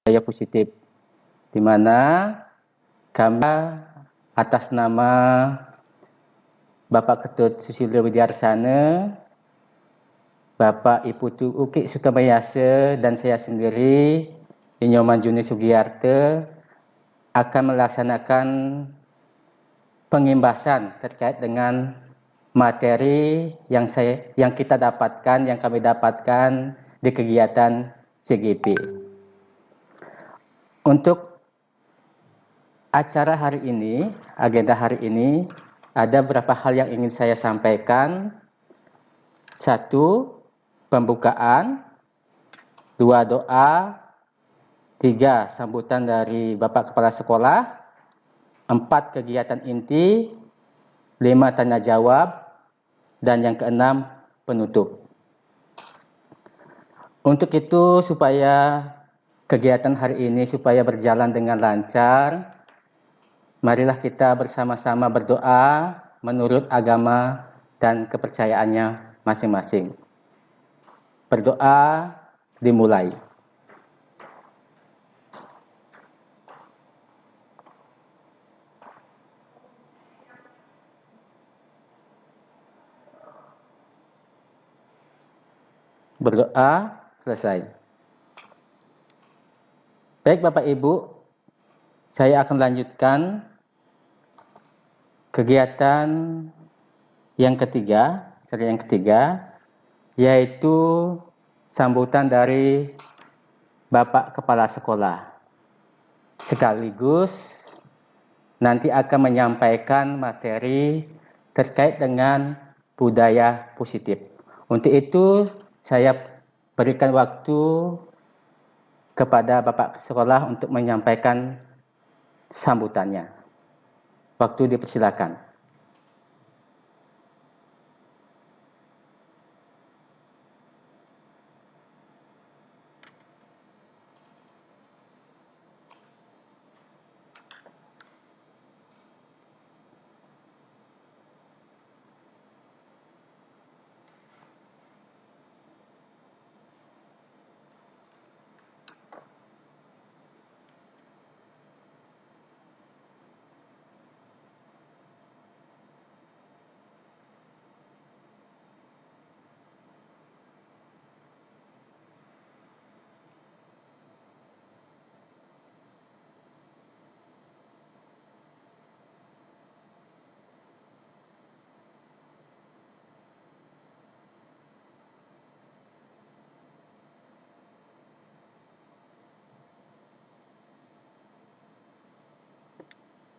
budaya positif, di mana kami atas nama Bapak Ketut Susilo Widiarsana, Bapak Ibu Tu Ukik Sukamayase, dan saya sendiri, Inyoman Juni Sugiyarte, akan melaksanakan pengimbasan terkait dengan materi yang kami dapatkan di kegiatan CGP. Untuk acara hari ini, agenda hari ini, ada beberapa hal yang ingin saya sampaikan. 1, pembukaan. 2, doa. 3, sambutan dari Bapak Kepala Sekolah. 4, kegiatan inti. 5, tanya jawab. Dan yang ke-6, penutup. Untuk itu, supaya kegiatan hari ini supaya berjalan dengan lancar, marilah kita bersama-sama berdoa menurut agama dan kepercayaannya masing-masing. Berdoa dimulai. Berdoa selesai. Baik Bapak Ibu, saya akan lanjutkan kegiatan yang ketiga, yaitu sambutan dari Bapak Kepala Sekolah. Sekaligus nanti akan menyampaikan materi terkait dengan budaya positif. Untuk itu, saya berikan waktu kepada Bapak Sekolah untuk menyampaikan sambutannya. Waktu dipersilakan.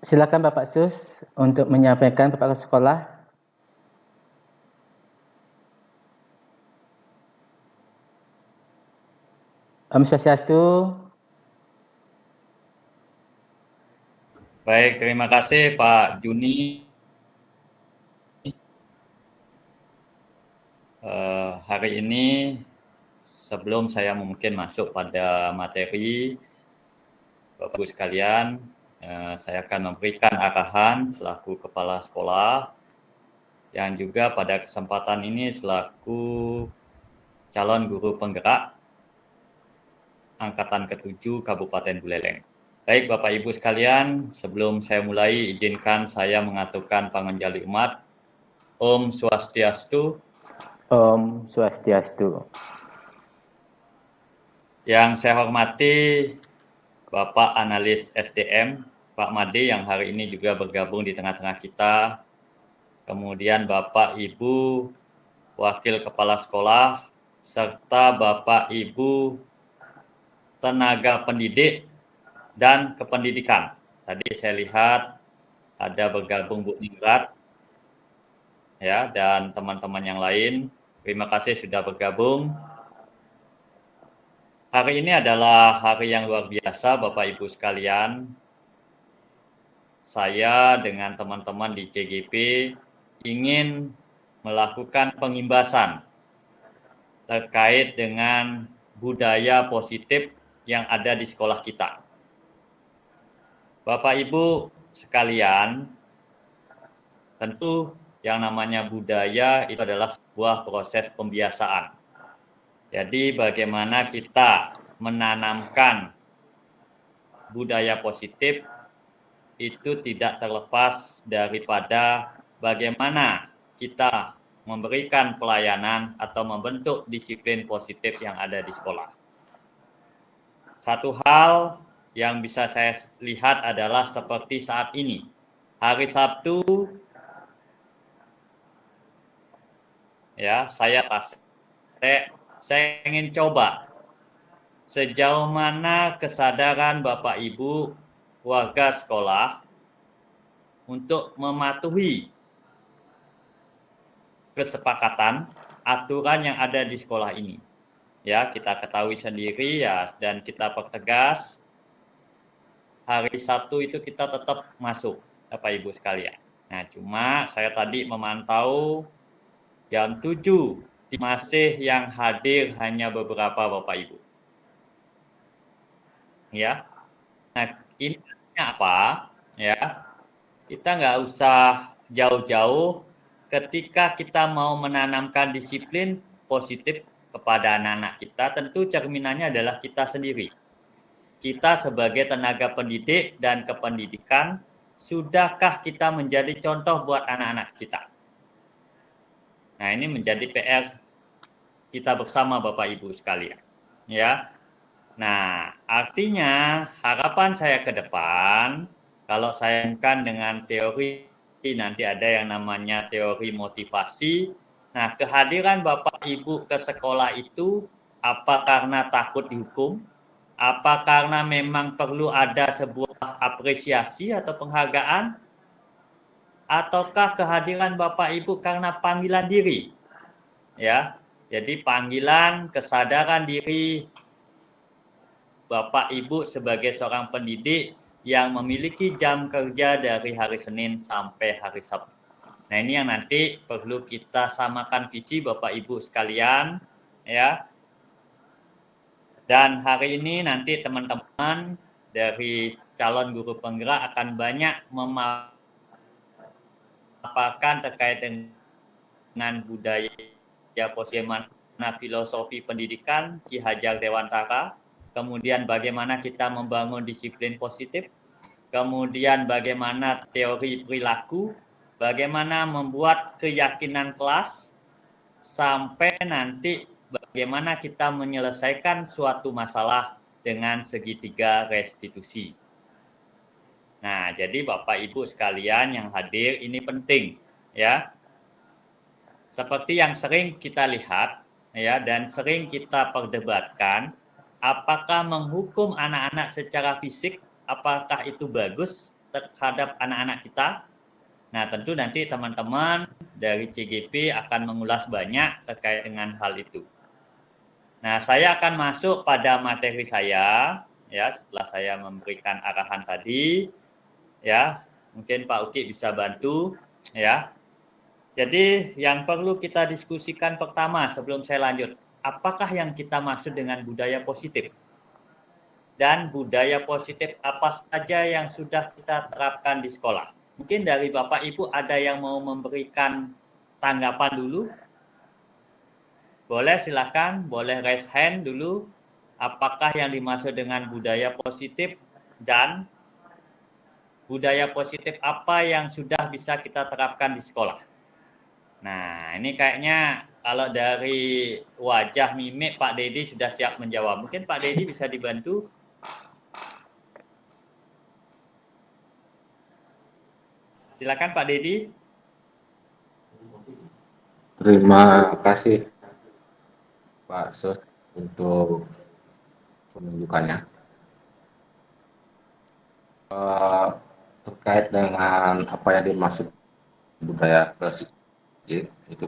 Silakan Bapak Sus untuk menyampaikan Bapak Sekolah. Om Swastiastu. Baik, terima kasih Pak Juni. Hari ini sebelum saya mungkin masuk pada materi, Bapak Ibu sekalian, saya akan memberikan arahan selaku kepala sekolah yang juga pada kesempatan ini selaku calon guru penggerak Angkatan ke-7 Kabupaten Buleleng. Baik Bapak Ibu sekalian, sebelum saya mulai izinkan saya mengaturkan panganjali umat. Om Swastiastu. Om Swastiastu. Yang saya hormati Bapak Analis SDM, Pak Made yang hari ini juga bergabung di tengah-tengah kita. Kemudian Bapak Ibu Wakil Kepala Sekolah, serta Bapak Ibu Tenaga Pendidik dan Kependidikan. Tadi saya lihat ada bergabung Bu Ningrat, ya, dan teman-teman yang lain. Terima kasih sudah bergabung. Hari ini adalah hari yang luar biasa, Bapak Ibu sekalian. Saya dengan teman-teman di CGP ingin melakukan pengimbasan terkait dengan budaya positif yang ada di sekolah kita. Bapak Ibu sekalian, tentu yang namanya budaya itu adalah sebuah proses pembiasaan. Jadi bagaimana kita menanamkan budaya positif itu tidak terlepas daripada bagaimana kita memberikan pelayanan atau membentuk disiplin positif yang ada di sekolah. Satu hal yang bisa saya lihat adalah seperti saat ini. Hari Sabtu, ya, saya ingin coba sejauh mana kesadaran Bapak Ibu warga sekolah untuk mematuhi kesepakatan aturan yang ada di sekolah ini. Ya, kita ketahui sendiri ya, dan kita pertegas hari Sabtu itu kita tetap masuk, Bapak Ibu sekalian. Nah, cuma saya tadi memantau jam 7 masih yang hadir hanya beberapa Bapak Ibu. Ya. Nah, ini apa? Ya. Kita nggak usah jauh-jauh ketika kita mau menanamkan disiplin positif kepada anak-anak kita, tentu cerminannya adalah kita sendiri. Kita sebagai tenaga pendidik dan kependidikan, sudahkah kita menjadi contoh buat anak-anak kita? Nah, ini menjadi PR kita bersama Bapak Ibu sekalian. Ya. Nah, artinya harapan saya ke depan, kalau saya ingin dengan teori, nanti ada yang namanya teori motivasi. Nah, kehadiran Bapak Ibu ke sekolah itu apa karena takut dihukum? Apa karena memang perlu ada sebuah apresiasi atau penghargaan? Ataukah kehadiran Bapak Ibu karena panggilan diri? Ya, jadi panggilan kesadaran diri Bapak Ibu sebagai seorang pendidik yang memiliki jam kerja dari hari Senin sampai hari Sabtu. Nah, ini yang nanti perlu kita samakan visi Bapak Ibu sekalian, ya. Dan hari ini nanti teman-teman dari calon guru penggerak akan banyak memaparkan terkait dengan budaya positif, filosofi pendidikan Ki Hajar Dewantara, kemudian bagaimana kita membangun disiplin positif, kemudian bagaimana teori perilaku, bagaimana membuat keyakinan kelas, sampai nanti bagaimana kita menyelesaikan suatu masalah dengan segitiga restitusi. Nah, jadi Bapak Ibu sekalian yang hadir ini penting, ya. Seperti yang sering kita lihat, ya, dan sering kita perdebatkan, apakah menghukum anak-anak secara fisik, apakah itu bagus terhadap anak-anak kita? Nah, tentu nanti teman-teman dari CGP akan mengulas banyak terkait dengan hal itu. Nah, saya akan masuk pada materi saya, ya, setelah saya memberikan arahan tadi, ya, mungkin Pak Uki bisa bantu, ya. Jadi yang perlu kita diskusikan pertama sebelum saya lanjut, apakah yang kita maksud dengan budaya positif? Dan budaya positif apa saja yang sudah kita terapkan di sekolah? Mungkin dari Bapak Ibu ada yang mau memberikan tanggapan dulu? Boleh silakan, boleh raise hand dulu. Apakah yang dimaksud dengan budaya positif dan budaya positif apa yang sudah bisa kita terapkan di sekolah? Nah, ini kayaknya kalau dari wajah mimik Pak Dedi sudah siap menjawab. Mungkin Pak Dedi bisa dibantu? Silakan Pak Dedi. Terima kasih Pak Sos untuk penunjukannya. Terkait dengan apa yang dimaksud budaya positif, itu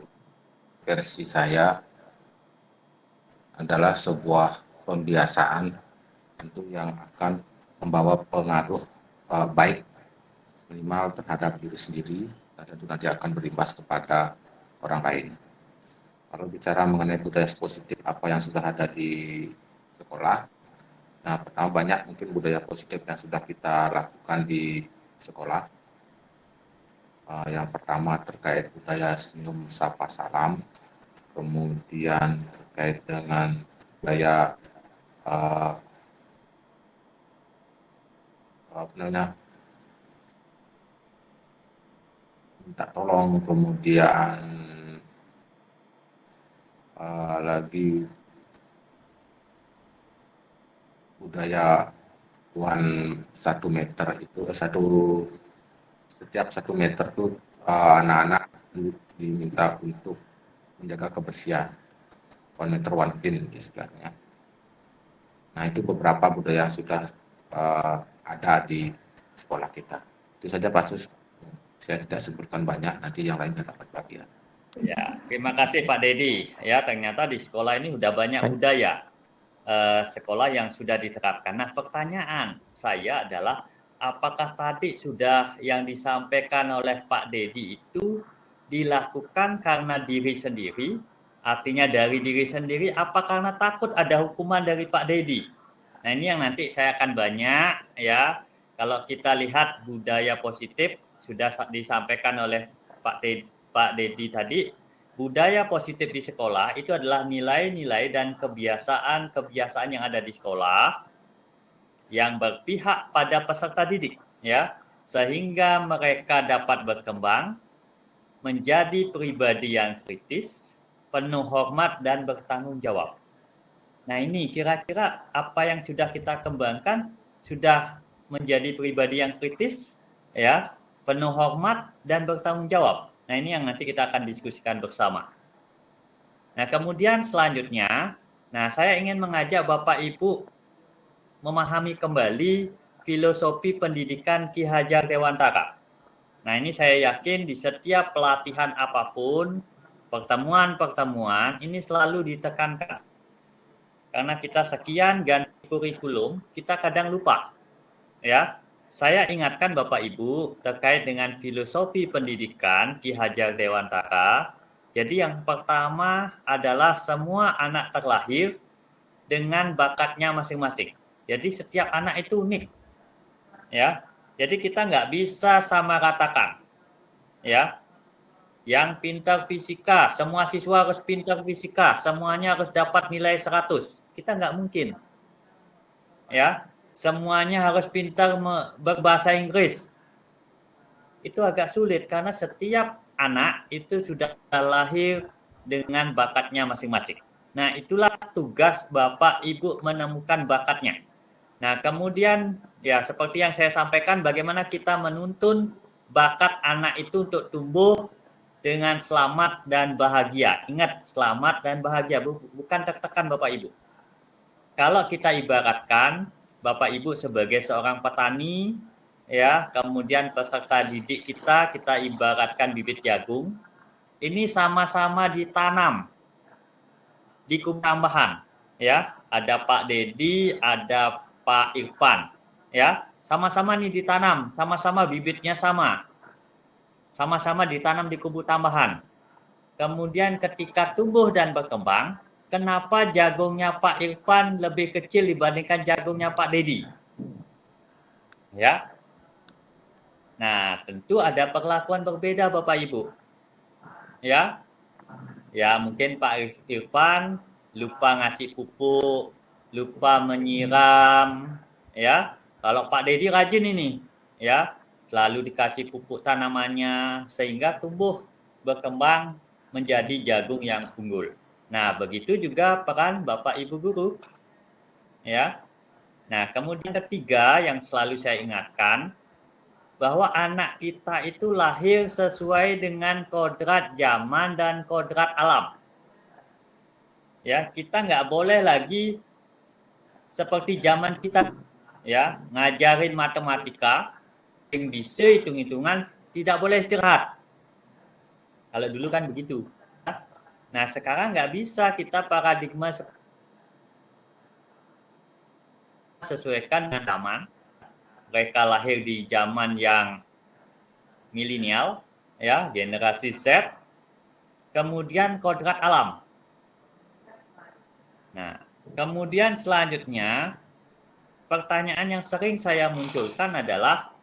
versi saya adalah sebuah pembiasaan tentu yang akan membawa pengaruh baik minimal terhadap diri sendiri dan tentu nanti akan berimbas kepada orang lain. Kalau bicara mengenai budaya positif apa yang sudah ada di sekolah, nah pertama banyak mungkin budaya positif yang sudah kita lakukan di sekolah. Yang pertama terkait budaya senyum sapa salam, kemudian terkait dengan budaya minta tolong, kemudian lagi budaya 1 meter itu setiap 1 meter tuh anak-anak diminta untuk menjaga kebersihan 1 meter 1 pin istilahnya. Nah, itu beberapa budaya yang sudah ada di sekolah kita. Itu saja Pak Sus. Saya tidak sebutkan banyak, nanti yang lainnya dapat bagian. Ya, terima kasih Pak Dedi. Ya, ternyata di sekolah ini sudah banyak budaya sekolah yang sudah diterapkan. Nah, pertanyaan saya adalah apakah tadi sudah yang disampaikan oleh Pak Dedi itu dilakukan karena diri sendiri, artinya dari diri sendiri, apa karena takut ada hukuman dari Pak Dedi? Nah, ini yang nanti saya akan banyak ya. Kalau kita lihat budaya positif sudah disampaikan oleh Pak Dedi tadi, budaya positif di sekolah itu adalah nilai-nilai dan kebiasaan-kebiasaan yang ada di sekolah yang berpihak pada peserta didik, ya, sehingga mereka dapat berkembang menjadi pribadi yang kritis, penuh hormat dan bertanggung jawab. Nah, ini kira-kira apa yang sudah kita kembangkan sudah menjadi pribadi yang kritis, ya, penuh hormat dan bertanggung jawab. Nah, ini yang nanti kita akan diskusikan bersama. Nah, kemudian selanjutnya, saya ingin mengajak Bapak Ibu memahami kembali filosofi pendidikan Ki Hajar Dewantara. Nah, ini saya yakin di setiap pelatihan apapun, pertemuan-pertemuan ini selalu ditekankan. Karena kita sekian ganti kurikulum, kita kadang lupa. Ya, saya ingatkan Bapak Ibu terkait dengan filosofi pendidikan Ki Hajar Dewantara. Jadi yang pertama adalah semua anak terlahir dengan bakatnya masing-masing. Jadi setiap anak itu unik. Ya, jadi kita nggak bisa sama ratakan. Ya, yang pintar fisika, semua siswa harus pintar fisika, semuanya harus dapat nilai 100. Kita nggak mungkin. Ya, semuanya harus pintar berbahasa Inggris. Itu agak sulit karena setiap anak itu sudah lahir dengan bakatnya masing-masing. Nah, itulah tugas Bapak Ibu menemukan bakatnya. Nah, kemudian ya seperti yang saya sampaikan, bagaimana kita menuntun bakat anak itu untuk tumbuh dengan selamat dan bahagia. Ingat, selamat dan bahagia, bukan tertekan Bapak Ibu. Kalau kita ibaratkan Bapak Ibu sebagai seorang petani, ya, kemudian peserta didik kita ibaratkan bibit jagung, ini sama-sama ditanam di kubu tambahan, ya. Ada Pak Dedi, ada Pak Irfan, ya. Sama-sama nih ditanam, sama-sama bibitnya sama. Sama-sama ditanam di kubu tambahan. Kemudian ketika tumbuh dan berkembang, kenapa jagungnya Pak Irfan lebih kecil dibandingkan jagungnya Pak Dedi? Ya. Nah, tentu ada perlakuan berbeda Bapak Ibu. Ya. Ya, mungkin Pak Irfan lupa ngasih pupuk, lupa menyiram, ya. Kalau Pak Dedi rajin ini, ya, selalu dikasih pupuk tanamannya sehingga tumbuh berkembang menjadi jagung yang unggul. Nah, begitu juga peran Bapak Ibu guru. Ya. Nah, kemudian ketiga yang selalu saya ingatkan bahwa anak kita itu lahir sesuai dengan kodrat zaman dan kodrat alam. Ya, kita nggak boleh lagi seperti zaman kita, ya, ngajarin matematika, yang bisa hitung-hitungan, tidak boleh istirahat. Kalau dulu kan begitu. Nah, sekarang nggak bisa kita paradigma sesuaikan dengan zaman. Mereka lahir di zaman yang milenial, ya, generasi Z, kemudian kodrat alam. Nah, kemudian selanjutnya, pertanyaan yang sering saya munculkan adalah,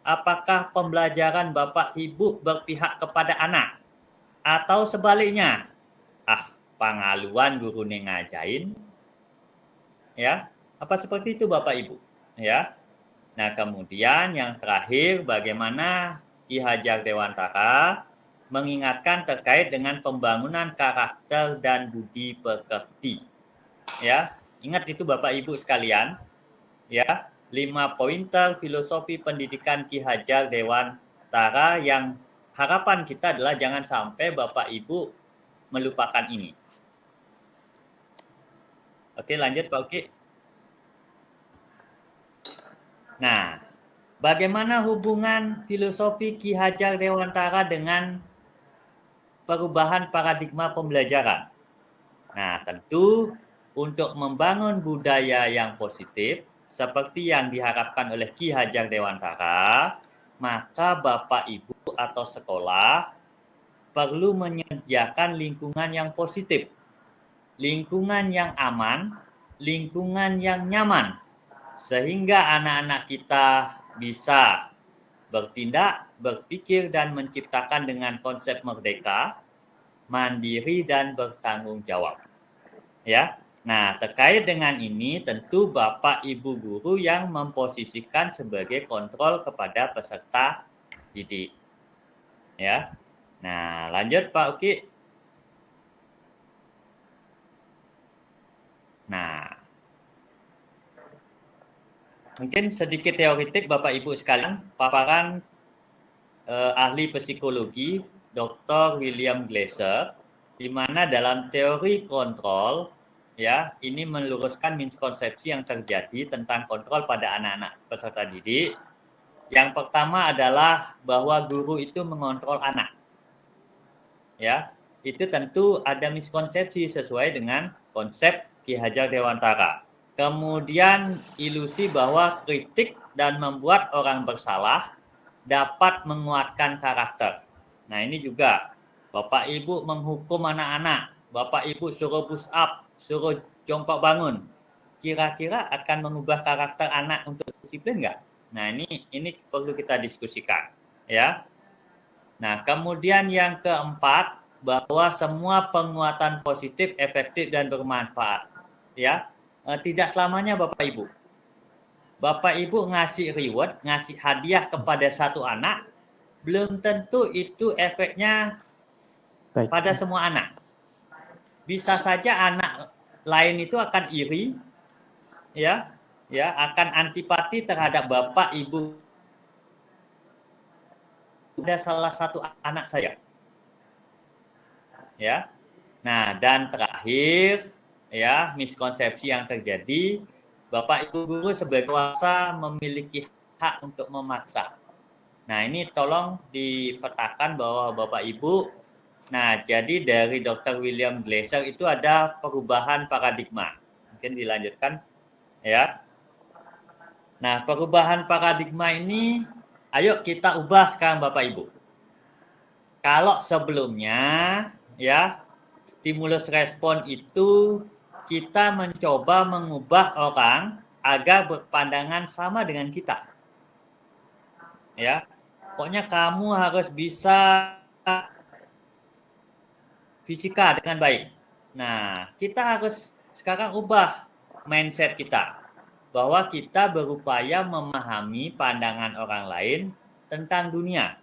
apakah pembelajaran Bapak Ibu berpihak kepada anak? Atau sebaliknya, pangaluan guru ngajain, ya, apa seperti itu Bapak Ibu, ya. Nah, kemudian yang terakhir, bagaimana Ki Hajar Dewantara mengingatkan terkait dengan pembangunan karakter dan budi pekerti. Ya, ingat itu Bapak Ibu sekalian, ya, 5 pointer filosofi pendidikan Ki Hajar Dewantara yang harapan kita adalah jangan sampai Bapak Ibu melupakan ini. Oke, lanjut Pak Uki. Nah, bagaimana hubungan filosofi Ki Hajar Dewantara dengan perubahan paradigma pembelajaran? Nah, tentu untuk membangun budaya yang positif seperti yang diharapkan oleh Ki Hajar Dewantara, maka Bapak Ibu atau sekolah perlu menyediakan lingkungan yang positif, lingkungan yang aman, lingkungan yang nyaman, sehingga anak-anak kita bisa bertindak, berpikir, dan menciptakan dengan konsep merdeka, mandiri, dan bertanggung jawab. Ya, nah terkait dengan ini tentu Bapak Ibu guru yang memposisikan sebagai kontrol kepada peserta didik. Ya, nah lanjut Pak Uki. Nah, mungkin sedikit teoritik Bapak Ibu sekalian, paparan ahli psikologi Dr. William Glasser, di mana dalam teori kontrol, ya, ini meluruskan miskonsepsi yang terjadi tentang kontrol pada anak-anak peserta didik. Yang pertama adalah bahwa guru itu mengontrol anak. Ya, itu tentu ada miskonsepsi sesuai dengan konsep Ki Hajar Dewantara. Kemudian ilusi bahwa kritik dan membuat orang bersalah dapat menguatkan karakter. Nah, ini juga Bapak Ibu menghukum anak-anak, Bapak Ibu suruh push up, suruh jongkok bangun. Kira-kira akan mengubah karakter anak untuk disiplin nggak? Nah, ini perlu kita diskusikan, ya. Nah, kemudian yang keempat, bahwa semua penguatan positif, efektif, dan bermanfaat, ya. Tidak selamanya Bapak Ibu. Bapak Ibu ngasih reward, ngasih hadiah kepada satu anak, belum tentu itu efeknya pada semua anak. Bisa saja anak lain itu akan iri, ya, akan antipati terhadap Bapak Ibu. Ada salah satu anak saya. Ya. Nah, dan terakhir, ya, miskonsepsi yang terjadi, Bapak Ibu guru sebagai kuasa memiliki hak untuk memaksa. Nah, ini tolong dipetakan bahwa Bapak Ibu, nah, jadi dari Dr. William Glasser itu ada perubahan paradigma. Mungkin dilanjutkan, ya. Nah, perubahan paradigma ini, ayo kita ubah sekarang Bapak Ibu. Kalau sebelumnya, ya, stimulus respon itu kita mencoba mengubah orang agar berpandangan sama dengan kita. Ya, pokoknya kamu harus bisa fisika dengan baik. Nah, kita harus sekarang ubah mindset kita bahwa kita berupaya memahami pandangan orang lain tentang dunia.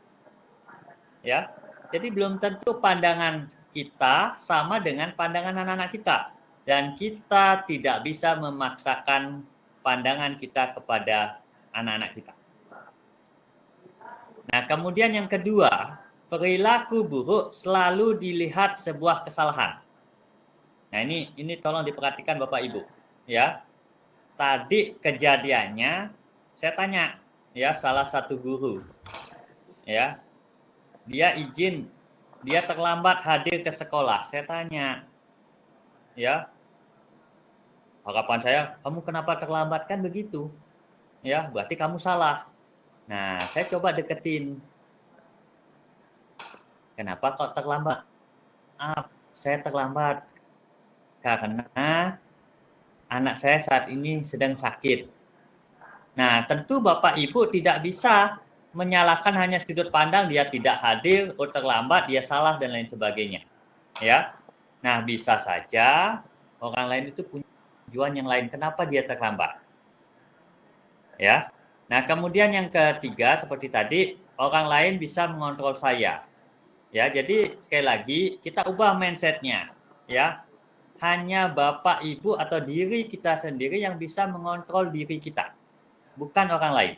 Ya. Jadi belum tentu pandangan kita sama dengan pandangan anak-anak kita. Dan kita tidak bisa memaksakan pandangan kita kepada anak-anak kita. Nah, kemudian yang kedua, perilaku buruk selalu dilihat sebuah kesalahan. Nah, ini tolong diperhatikan Bapak Ibu, ya. Tadi kejadiannya saya tanya, ya, salah satu guru, ya. Dia terlambat hadir ke sekolah. Saya tanya, ya, harapan saya, kamu kenapa terlambat? Kan begitu. Ya, berarti kamu salah. Nah, saya coba deketin. Kenapa kok terlambat? Saya terlambat karena anak saya saat ini sedang sakit. Nah, tentu Bapak Ibu tidak bisa menyalahkan hanya sudut pandang dia tidak hadir, terlambat, dia salah, dan lain sebagainya. Ya, nah bisa saja orang lain itu punya tujuan yang lain. Kenapa dia terlambat? Ya, Nah, kemudian yang ketiga seperti tadi, orang lain bisa mengontrol saya. Ya, jadi sekali lagi kita ubah mindset-nya, ya. Hanya Bapak, Ibu atau diri kita sendiri yang bisa mengontrol diri kita, bukan orang lain.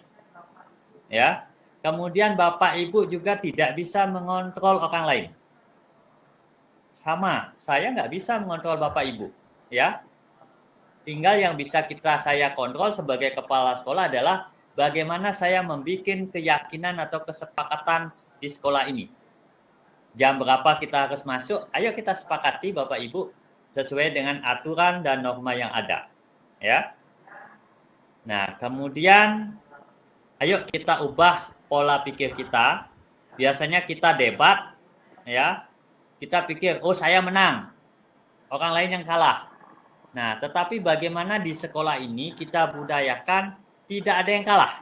Ya. Kemudian Bapak, Ibu juga tidak bisa mengontrol orang lain. Sama, saya nggak bisa mengontrol Bapak, Ibu, ya. Tinggal yang bisa saya kontrol sebagai kepala sekolah adalah bagaimana saya membuat keyakinan atau kesepakatan di sekolah ini. Jam berapa kita harus masuk? Ayo kita sepakati Bapak Ibu sesuai dengan aturan dan norma yang ada. Ya. Nah, kemudian ayo kita ubah pola pikir kita. Biasanya kita debat, ya. Kita pikir, oh saya menang, orang lain yang kalah. Nah, tetapi bagaimana di sekolah ini kita budayakan tidak ada yang kalah.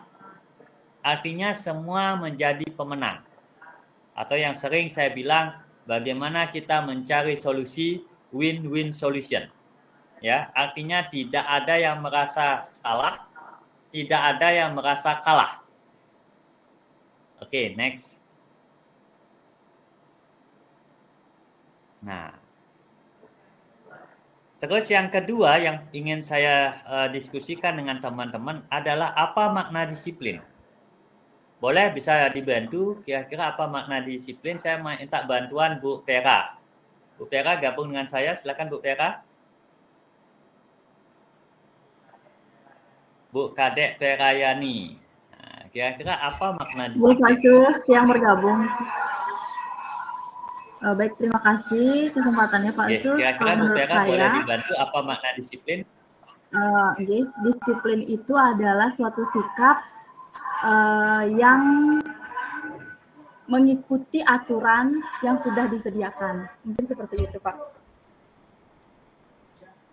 Artinya semua menjadi pemenang. Atau yang sering saya bilang, bagaimana kita mencari solusi win-win solution. Ya, artinya tidak ada yang merasa salah, tidak ada yang merasa kalah. Oke, next. Nah, terus yang kedua yang ingin saya diskusikan dengan teman-teman adalah apa makna disiplin. Boleh bisa dibantu kira-kira apa makna disiplin? Saya minta bantuan Bu Pera. Bu Pera gabung dengan saya, silakan Bu Pera. Bu Kadek Perayani. Nah, kira-kira apa makna Bu disiplin? Fasus yang bergabung. Baik, terima kasih kesempatannya Pak Sus. Kira-kira Bu Pera boleh dibantu apa makna disiplin? Disiplin itu adalah suatu sikap yang mengikuti aturan yang sudah disediakan. Mungkin seperti itu, Pak.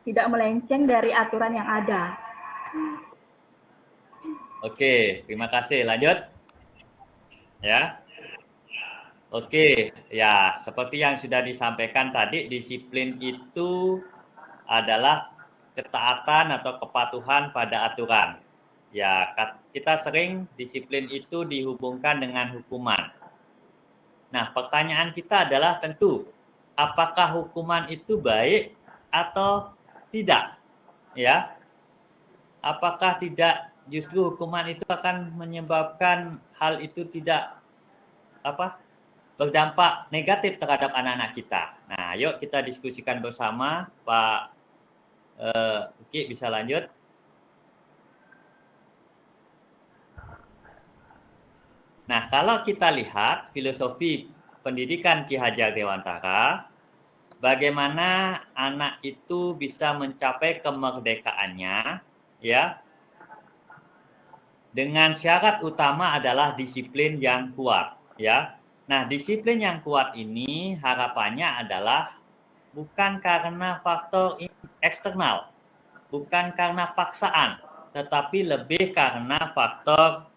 Tidak melenceng dari aturan yang ada. Oke, terima kasih. Lanjut. Ya. Oke, ya seperti yang sudah disampaikan tadi, disiplin itu adalah ketaatan atau kepatuhan pada aturan. Ya, kita sering disiplin itu dihubungkan dengan hukuman. Nah, pertanyaan kita adalah tentu, apakah hukuman itu baik atau tidak? Ya, apakah tidak justru hukuman itu akan menyebabkan hal itu tidak berdampak negatif terhadap anak-anak kita. Nah, yuk kita diskusikan bersama, Pak Uki bisa lanjut. Nah, kalau kita lihat filosofi pendidikan Ki Hajar Dewantara, bagaimana anak itu bisa mencapai kemerdekaannya, ya, dengan syarat utama adalah disiplin yang kuat, ya. Nah, disiplin yang kuat ini harapannya adalah bukan karena faktor eksternal, bukan karena paksaan, tetapi lebih karena faktor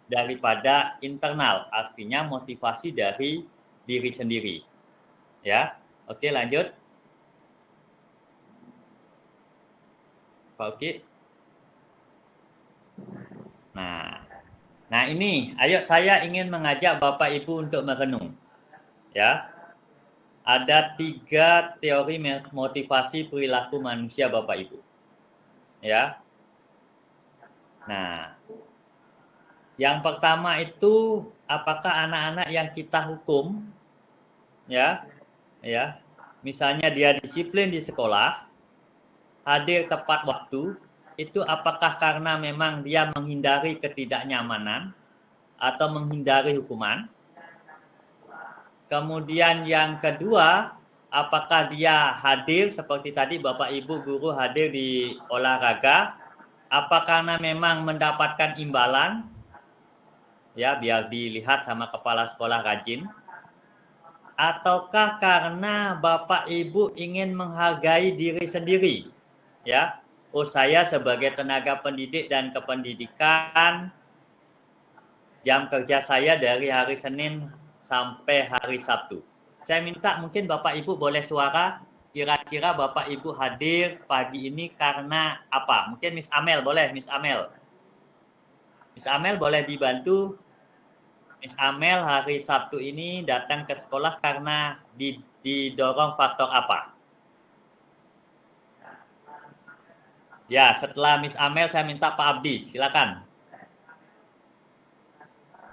daripada internal, artinya motivasi dari diri sendiri. Ya, oke lanjut. Pak Uki. Nah ini, ayo saya ingin mengajak Bapak Ibu untuk merenung. Ya, ada 3 teori motivasi perilaku manusia Bapak Ibu. Ya. Nah, yang pertama itu apakah anak-anak yang kita hukum, ya, misalnya dia disiplin di sekolah, hadir tepat waktu, itu apakah karena memang dia menghindari ketidaknyamanan atau menghindari hukuman? Kemudian yang kedua, apakah dia hadir seperti tadi Bapak Ibu guru hadir di olahraga, apa karena memang mendapatkan imbalan? Ya, biar dilihat sama kepala sekolah rajin. Ataukah karena Bapak Ibu ingin menghargai diri sendiri? Ya, oh saya sebagai tenaga pendidik dan kependidikan, jam kerja saya dari hari Senin sampai hari Sabtu. Saya minta mungkin Bapak Ibu boleh suara, kira-kira Bapak Ibu hadir pagi ini karena apa? Mungkin Miss Amel, boleh Miss Amel. Miss Amel boleh dibantu? Miss Amel hari Sabtu ini datang ke sekolah karena didorong faktor apa? Ya, setelah Miss Amel saya minta Pak Abdi, silakan.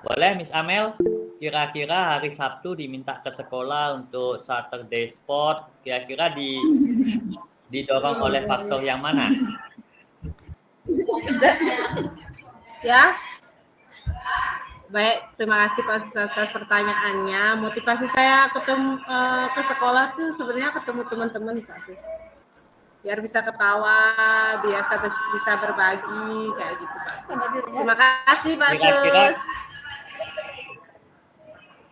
Boleh Miss Amel? Kira-kira hari Sabtu diminta ke sekolah untuk Saturday Sport, kira-kira didorong oleh faktor yang mana? Ya, baik. Terima kasih Pak Sus atas pertanyaannya. Motivasi saya ketemu ke sekolah tuh sebenarnya ketemu teman-teman Pak Sus. Biar bisa ketawa, bisa berbagi kayak gitu Pak Sus. Terima kasih Pak Kira-kira Sus.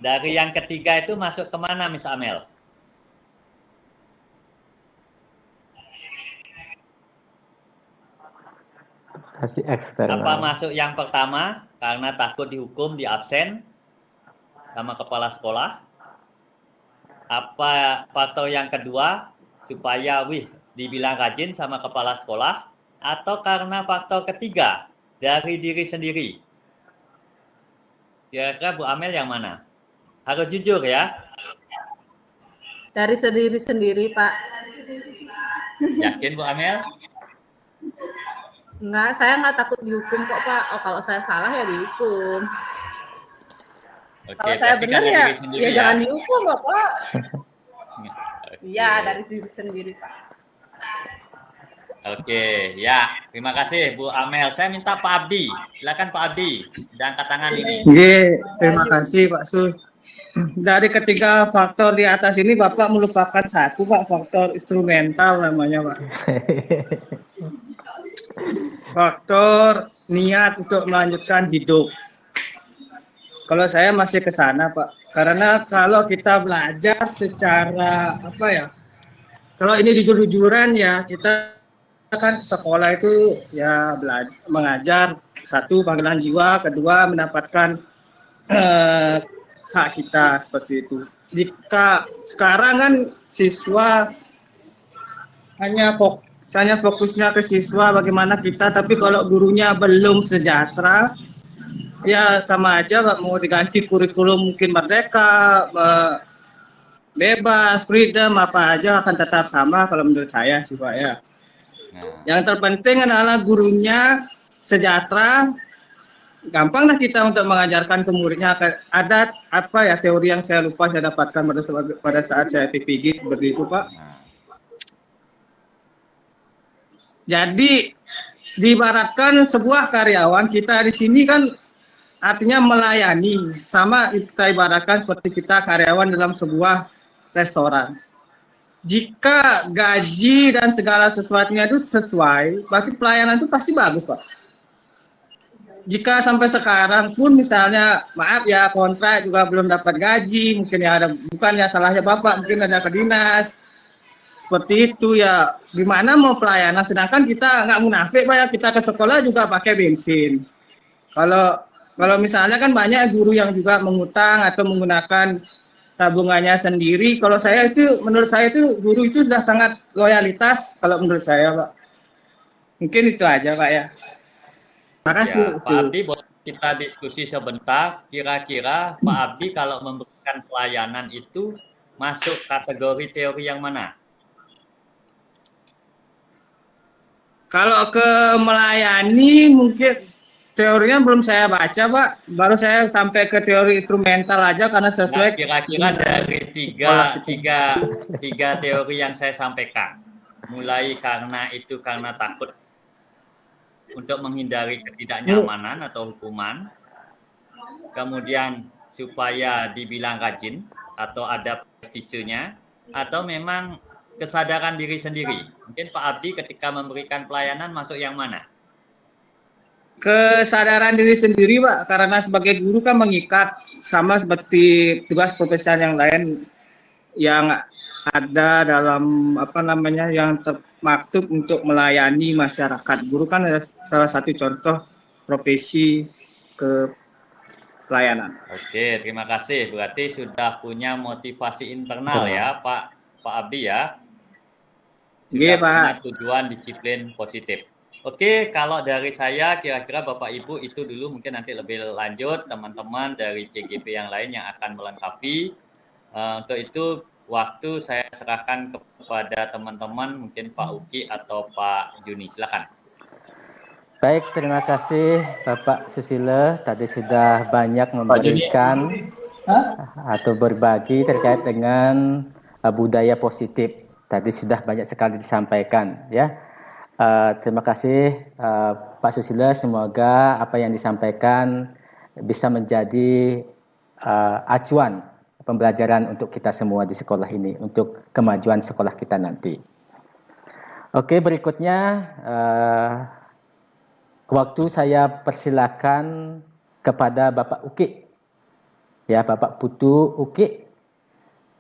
dari yang ketiga itu masuk kemana Miss Amel? Kasih eksternal. Apa masuk yang pertama karena takut dihukum di absen sama kepala sekolah? Apa faktor yang kedua supaya dibilang rajin sama kepala sekolah? Atau karena faktor ketiga dari diri sendiri? Kira-kira Bu Amel yang mana? Harus jujur ya. Dari sendiri Pak. Yakin Bu Amel? Enggak, saya nggak takut dihukum kok Pak. Oh, kalau saya salah ya dihukum. Oke, Kalau saya berarti benar dari ya, diri sendiri ya jangan dihukum kok Pak. Oke. Iya, dari diri sendiri Pak. Oke, ya. Terima kasih Bu Amel. Saya minta Pak Abdi. Silakan Pak Abdi. Dan angkat tangan ini. Terima kasih Pak Sus. Dari ketiga faktor di atas ini Bapak melupakan satu Pak, faktor instrumental namanya Pak. Faktor niat untuk melanjutkan hidup. Kalau saya masih ke sana Pak, karena kalau kita belajar secara apa ya, kalau ini jujur-jujuran ya, kita kan sekolah itu ya belajar, mengajar, satu panggilan jiwa, kedua mendapatkan hak kita seperti itu. Jika sekarang kan siswa hanya fokusnya ke siswa bagaimana kita, tapi kalau gurunya belum sejahtera, ya sama aja Pak, mau diganti kurikulum mungkin merdeka, bebas, freedom, apa aja akan tetap sama kalau menurut saya sih Pak ya. Yang terpenting adalah gurunya sejahtera, gampanglah kita untuk mengajarkan ke muridnya. Ada apa ya teori yang saya lupa saya dapatkan pada saat saya PPG seperti itu Pak. Jadi diibaratkan sebuah karyawan kita di sini kan artinya melayani, sama kita ibaratkan seperti kita karyawan dalam sebuah restoran. Jika gaji dan segala sesuatunya itu sesuai, berarti pelayanan itu pasti bagus Pak. Jika sampai sekarang pun misalnya maaf ya kontrak juga belum dapat gaji, mungkin ya ada bukannya salahnya Bapak, mungkin ada ke dinas. Seperti itu ya, gimana mau pelayanan sedangkan kita nggak munafik Pak ya, kita ke sekolah juga pakai bensin. Kalau misalnya kan banyak guru yang juga mengutang atau menggunakan tabungannya sendiri. Kalau saya itu, menurut saya itu guru itu sudah sangat loyalitas kalau menurut saya Pak. Mungkin itu aja Pak ya. Terima kasih. Ya, Pak Abdi, boleh kita diskusi sebentar. Kira-kira Pak Abdi kalau memberikan pelayanan itu masuk kategori teori yang mana? Kalau ke melayani mungkin teorinya belum saya baca Pak, baru saya sampai ke teori instrumental aja karena sesuai. Nah, kira-kira dari tiga teori yang saya sampaikan, mulai karena takut untuk menghindari ketidaknyamanan atau hukuman, kemudian supaya dibilang rajin atau ada prestisenya, atau memang kesadaran diri sendiri. Mungkin Pak Abdi ketika memberikan pelayanan masuk yang mana? Kesadaran diri sendiri Pak, karena sebagai guru kan mengikat sama seperti tugas profesi yang lain yang ada dalam apa namanya yang termaktub untuk melayani masyarakat. Guru kan adalah salah satu contoh profesi ke pelayanan. Oke, terima kasih. Berarti sudah punya motivasi internal ya Pak Abdi ya. Iya Sudah punya Pak. tujuan disiplin positif. Oke, kalau dari saya kira-kira Bapak Ibu itu dulu, mungkin nanti lebih lanjut teman-teman dari CGP yang lain yang akan melengkapi. Untuk itu waktu saya serahkan kepada teman-teman, mungkin Pak Uki atau Pak Juni, silakan. Baik, terima kasih Bapak Susilo. Tadi sudah banyak memberikan atau berbagi terkait dengan budaya positif. Tadi sudah banyak sekali disampaikan, ya. Terima kasih Pak Susilo. Semoga apa yang disampaikan bisa menjadi acuan pembelajaran untuk kita semua di sekolah ini, untuk kemajuan sekolah kita nanti. Oke, berikutnya waktu saya persilakan kepada Bapak Uki, ya, Bapak Putu Uki,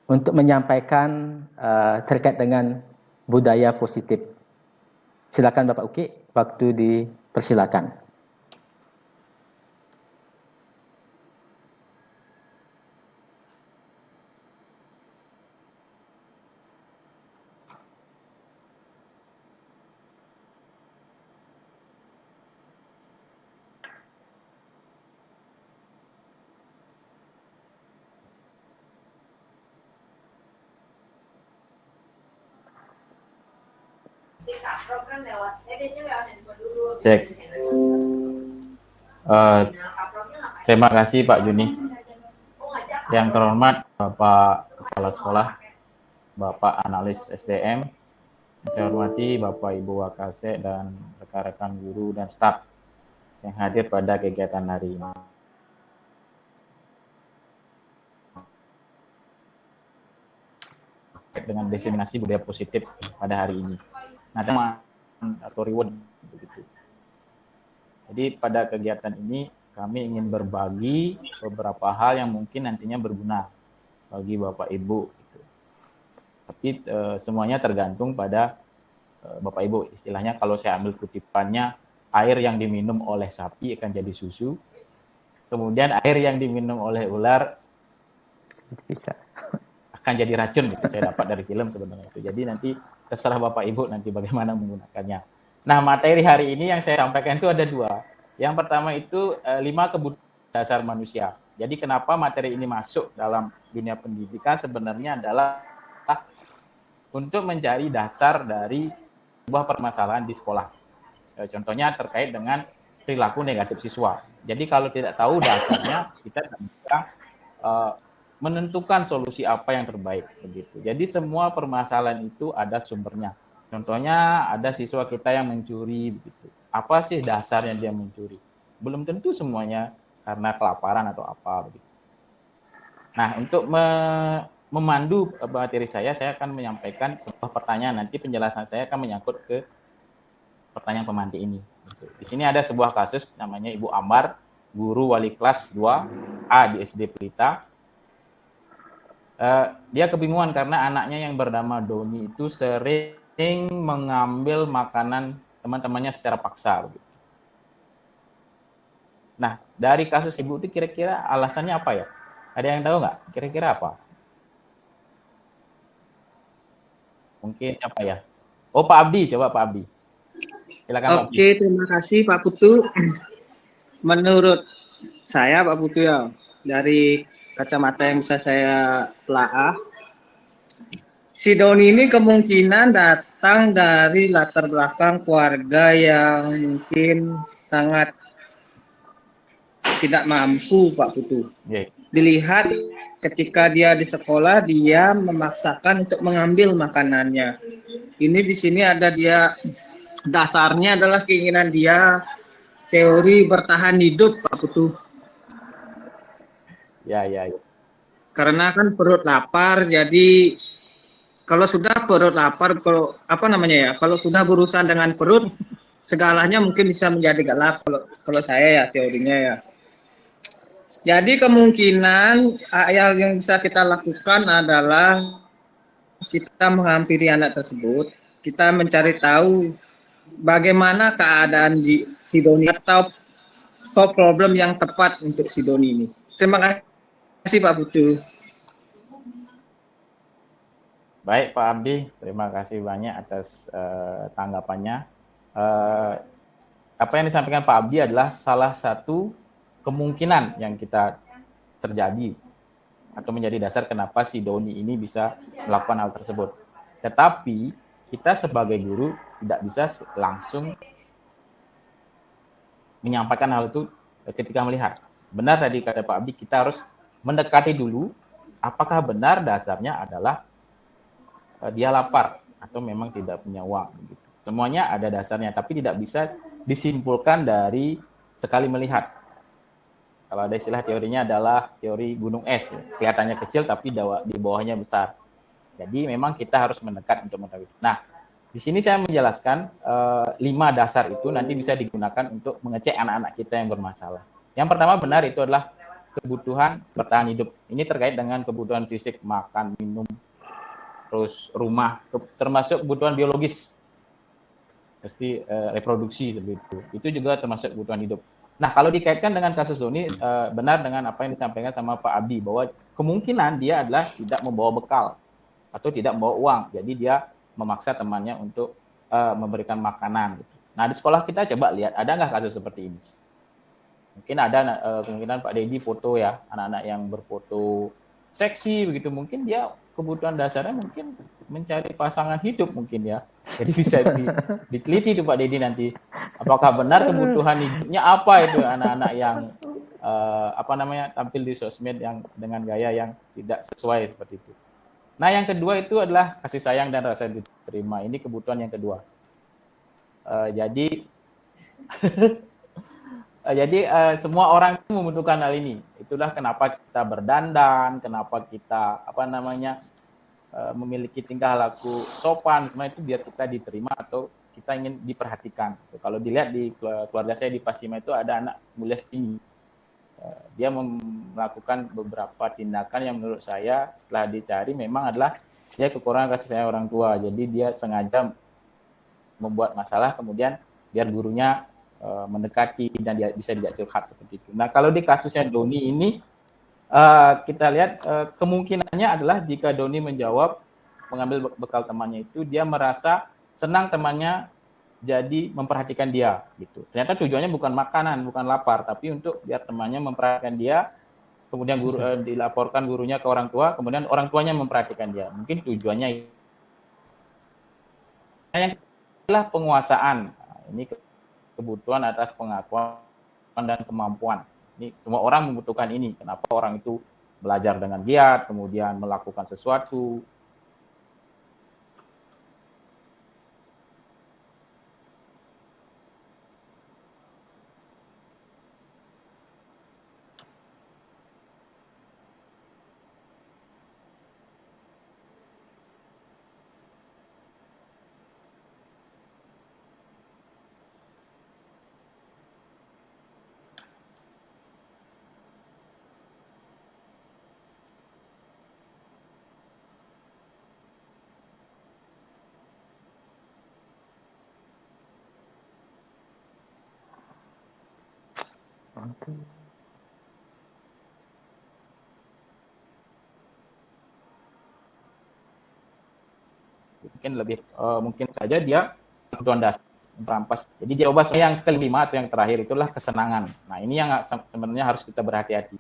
untuk menyampaikan terkait dengan budaya positif. Silakan Bapak Uki, waktu dipersilakan. Cek. Terima kasih Pak Juni. Yang terhormat Bapak Kepala Sekolah, Bapak Analis SDM, saya hormati Bapak Ibu Wakasek dan rekan-rekan guru dan staf yang hadir pada kegiatan hari ini. Dengan diseminasi budaya positif pada hari ini. Nah, tema atau reward begitu. Jadi pada kegiatan ini kami ingin berbagi beberapa hal yang mungkin nantinya berguna bagi Bapak Ibu. Gitu. Tapi semuanya tergantung pada Bapak Ibu. Istilahnya kalau saya ambil kutipannya, air yang diminum oleh sapi akan jadi susu. Kemudian air yang diminum oleh ular Bisa. akan jadi racun. Gitu. Saya dapat dari film sebenarnya itu. Jadi nanti terserah Bapak Ibu nanti bagaimana menggunakannya. Nah, materi hari ini yang saya sampaikan itu ada 2. Yang pertama itu 5 kebutuhan dasar manusia. Jadi kenapa materi ini masuk dalam dunia pendidikan sebenarnya adalah untuk mencari dasar dari sebuah permasalahan di sekolah. Contohnya terkait dengan perilaku negatif siswa. Jadi kalau tidak tahu dasarnya, kita tidak bisa menentukan solusi apa yang terbaik. Begitu. Jadi semua permasalahan itu ada sumbernya. Contohnya ada siswa kita yang mencuri, begitu. Apa sih dasarnya dia mencuri? Belum tentu semuanya karena kelaparan atau apa, begitu. Nah, untuk memandu materi saya akan menyampaikan sebuah pertanyaan. Nanti penjelasan saya akan menyangkut ke pertanyaan pemantik ini. Di sini ada sebuah kasus namanya Ibu Ambar, guru wali kelas 2A di SD Pelita. Dia kebingungan karena anaknya yang bernama Doni itu sering mengambil makanan teman-temannya secara paksa. Nah, dari kasus ibu itu kira-kira alasannya apa ya? Ada yang tahu nggak? Kira-kira apa? Mungkin apa ya? Oh, Pak Abdi, coba Pak Abdi. Silakan Pak Abdi. Oke, terima kasih Pak Putu. Menurut saya Pak Putu ya, dari kacamata yang bisa saya telaah, si Doni ini kemungkinan datang dari latar belakang keluarga yang mungkin sangat tidak mampu, Pak Putu. Yeah. Dilihat ketika dia di sekolah, dia memaksakan untuk mengambil makanannya. Ini di sini ada dia, dasarnya adalah keinginan dia, teori bertahan hidup, Pak Putu. Ya. Karena kan perut lapar, jadi kalau sudah perut lapar, kalau apa namanya ya, kalau sudah berurusan dengan perut, segalanya mungkin bisa menjadi gelap. Kalau saya ya teorinya ya. Jadi kemungkinan yang bisa kita lakukan adalah kita menghampiri anak tersebut, kita mencari tahu bagaimana keadaan di si Doni atau solve problem yang tepat untuk si Doni ini. Terima kasih Pak Putu. Baik Pak Abdi, terima kasih banyak atas tanggapannya. apa yang disampaikan Pak Abdi adalah salah satu kemungkinan yang kita terjadi atau menjadi dasar kenapa si Doni ini bisa melakukan hal tersebut. Tetapi kita sebagai guru tidak bisa langsung menyampaikan hal itu ketika melihat. Benar tadi kata Pak Abdi, kita harus mendekati dulu apakah benar dasarnya adalah dia lapar atau memang tidak punya uang. Gitu. Semuanya ada dasarnya, tapi tidak bisa disimpulkan dari sekali melihat. Kalau ada istilah teorinya adalah teori gunung es, kelihatannya kecil tapi di bawahnya besar. Jadi memang kita harus mendekat untuk mengetahui. Nah, di sini saya menjelaskan 5 dasar itu nanti bisa digunakan untuk mengecek anak-anak kita yang bermasalah. Yang pertama benar itu adalah kebutuhan bertahan hidup. Ini terkait dengan kebutuhan fisik, makan, minum, terus rumah, termasuk kebutuhan biologis, seperti reproduksi seperti itu. Itu juga termasuk kebutuhan hidup. Nah, kalau dikaitkan dengan kasus Doni, benar dengan apa yang disampaikan sama Pak Abdi, bahwa kemungkinan dia adalah tidak membawa bekal atau tidak membawa uang. Jadi dia memaksa temannya untuk memberikan makanan. Gitu. Nah, di sekolah kita coba lihat, ada nggak kasus seperti ini? Mungkin ada kemungkinan Pak Dedi foto ya, anak-anak yang berfoto seksi begitu, mungkin dia kebutuhan dasarnya mungkin mencari pasangan hidup mungkin ya. Jadi bisa diteliti tuh Pak Dedi nanti. Apakah benar kebutuhan hidupnya apa itu anak-anak yang tampil di sosmed yang dengan gaya yang tidak sesuai seperti itu. Nah, yang kedua itu adalah kasih sayang dan rasa diterima. Ini kebutuhan yang kedua. Jadi semua orang itu membutuhkan hal ini. Itulah kenapa kita berdandan, kenapa kita memiliki tingkah laku sopan, semua itu biar kita diterima atau kita ingin diperhatikan. Kalau dilihat di keluarga saya di Pasima itu ada anak mulia tinggi. Dia melakukan beberapa tindakan yang menurut saya setelah dicari memang adalah dia kekurangan kasih sayang orang tua. Jadi dia sengaja membuat masalah kemudian biar gurunya mendekati dan dia bisa diajak curhat seperti itu. Nah, kalau di kasusnya Doni ini kita lihat kemungkinannya adalah jika Doni menjawab mengambil bekal temannya itu, dia merasa senang temannya jadi memperhatikan dia gitu. Ternyata tujuannya bukan makanan, bukan lapar, tapi untuk biar temannya memperhatikan dia, kemudian dilaporkan gurunya ke orang tua, kemudian orang tuanya memperhatikan dia. Mungkin tujuannya yang adalah penguasaan. Ini kebutuhan atas pengakuan dan kemampuan. Ini semua orang membutuhkan ini. Kenapa orang itu belajar dengan giat, kemudian melakukan sesuatu. Mungkin saja dia kebutuhan dasar merampas. Jadi jawaban yang kelima atau yang terakhir itulah kesenangan. Nah, ini yang sebenarnya harus kita berhati-hati.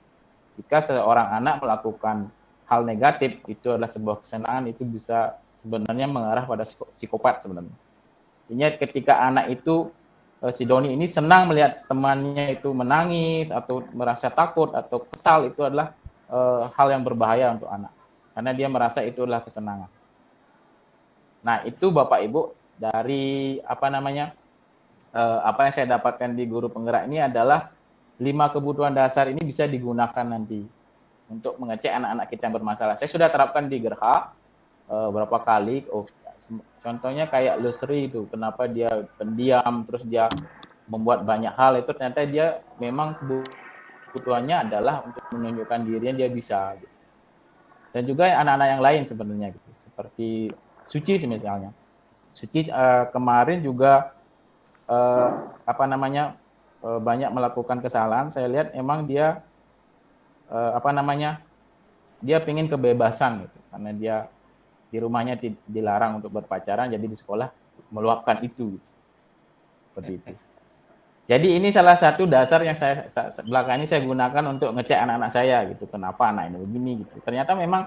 Jika seorang anak melakukan hal negatif, itu adalah sebuah kesenangan, itu bisa sebenarnya mengarah pada psikopat sebenarnya. Artinya ketika anak itu, si Doni ini senang melihat temannya itu menangis atau merasa takut atau kesal, itu adalah hal yang berbahaya untuk anak. Karena dia merasa itu adalah kesenangan. Nah, itu Bapak Ibu dari apa yang saya dapatkan di Guru Penggerak ini adalah 5 kebutuhan dasar ini bisa digunakan nanti untuk mengecek anak-anak kita yang bermasalah. Saya sudah terapkan di Gerha berapa kali. Contohnya kayak Lusri itu, kenapa dia pendiam, terus dia membuat banyak hal, itu ternyata dia memang kebutuhannya adalah untuk menunjukkan dirinya dia bisa. Dan juga anak-anak yang lain sebenarnya, gitu. Seperti Suci misalnya. Suci kemarin juga banyak melakukan kesalahan. Saya lihat emang dia dia pengen kebebasan gitu. Karena dia di rumahnya dilarang untuk berpacaran, jadi di sekolah meluapkan itu. Seperti itu. Jadi ini salah satu dasar yang saya belakang ini saya gunakan untuk ngecek anak-anak saya gitu. Kenapa anak ini begini gitu. Ternyata memang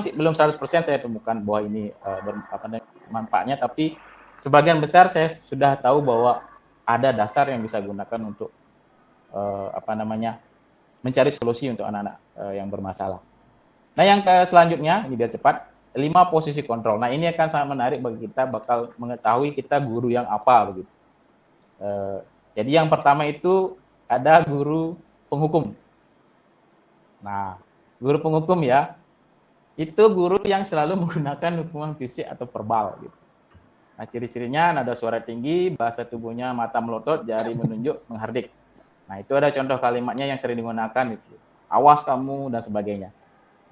belum 100% saya temukan bahwa ini manfaatnya, tapi sebagian besar saya sudah tahu bahwa ada dasar yang bisa gunakan untuk mencari solusi untuk anak-anak yang bermasalah. Nah, yang selanjutnya ini biar cepat, 5 posisi kontrol. Nah, ini akan sangat menarik bagi kita, bakal mengetahui kita guru yang apa begitu. Jadi yang pertama itu ada guru penghukum. Nah, guru penghukum ya, itu guru yang selalu menggunakan hukuman fisik atau verbal gitu. Nah, ciri-cirinya nada suara tinggi, bahasa tubuhnya mata melotot, jari menunjuk, menghardik. Nah, itu ada contoh kalimatnya yang sering digunakan itu. Awas kamu dan sebagainya.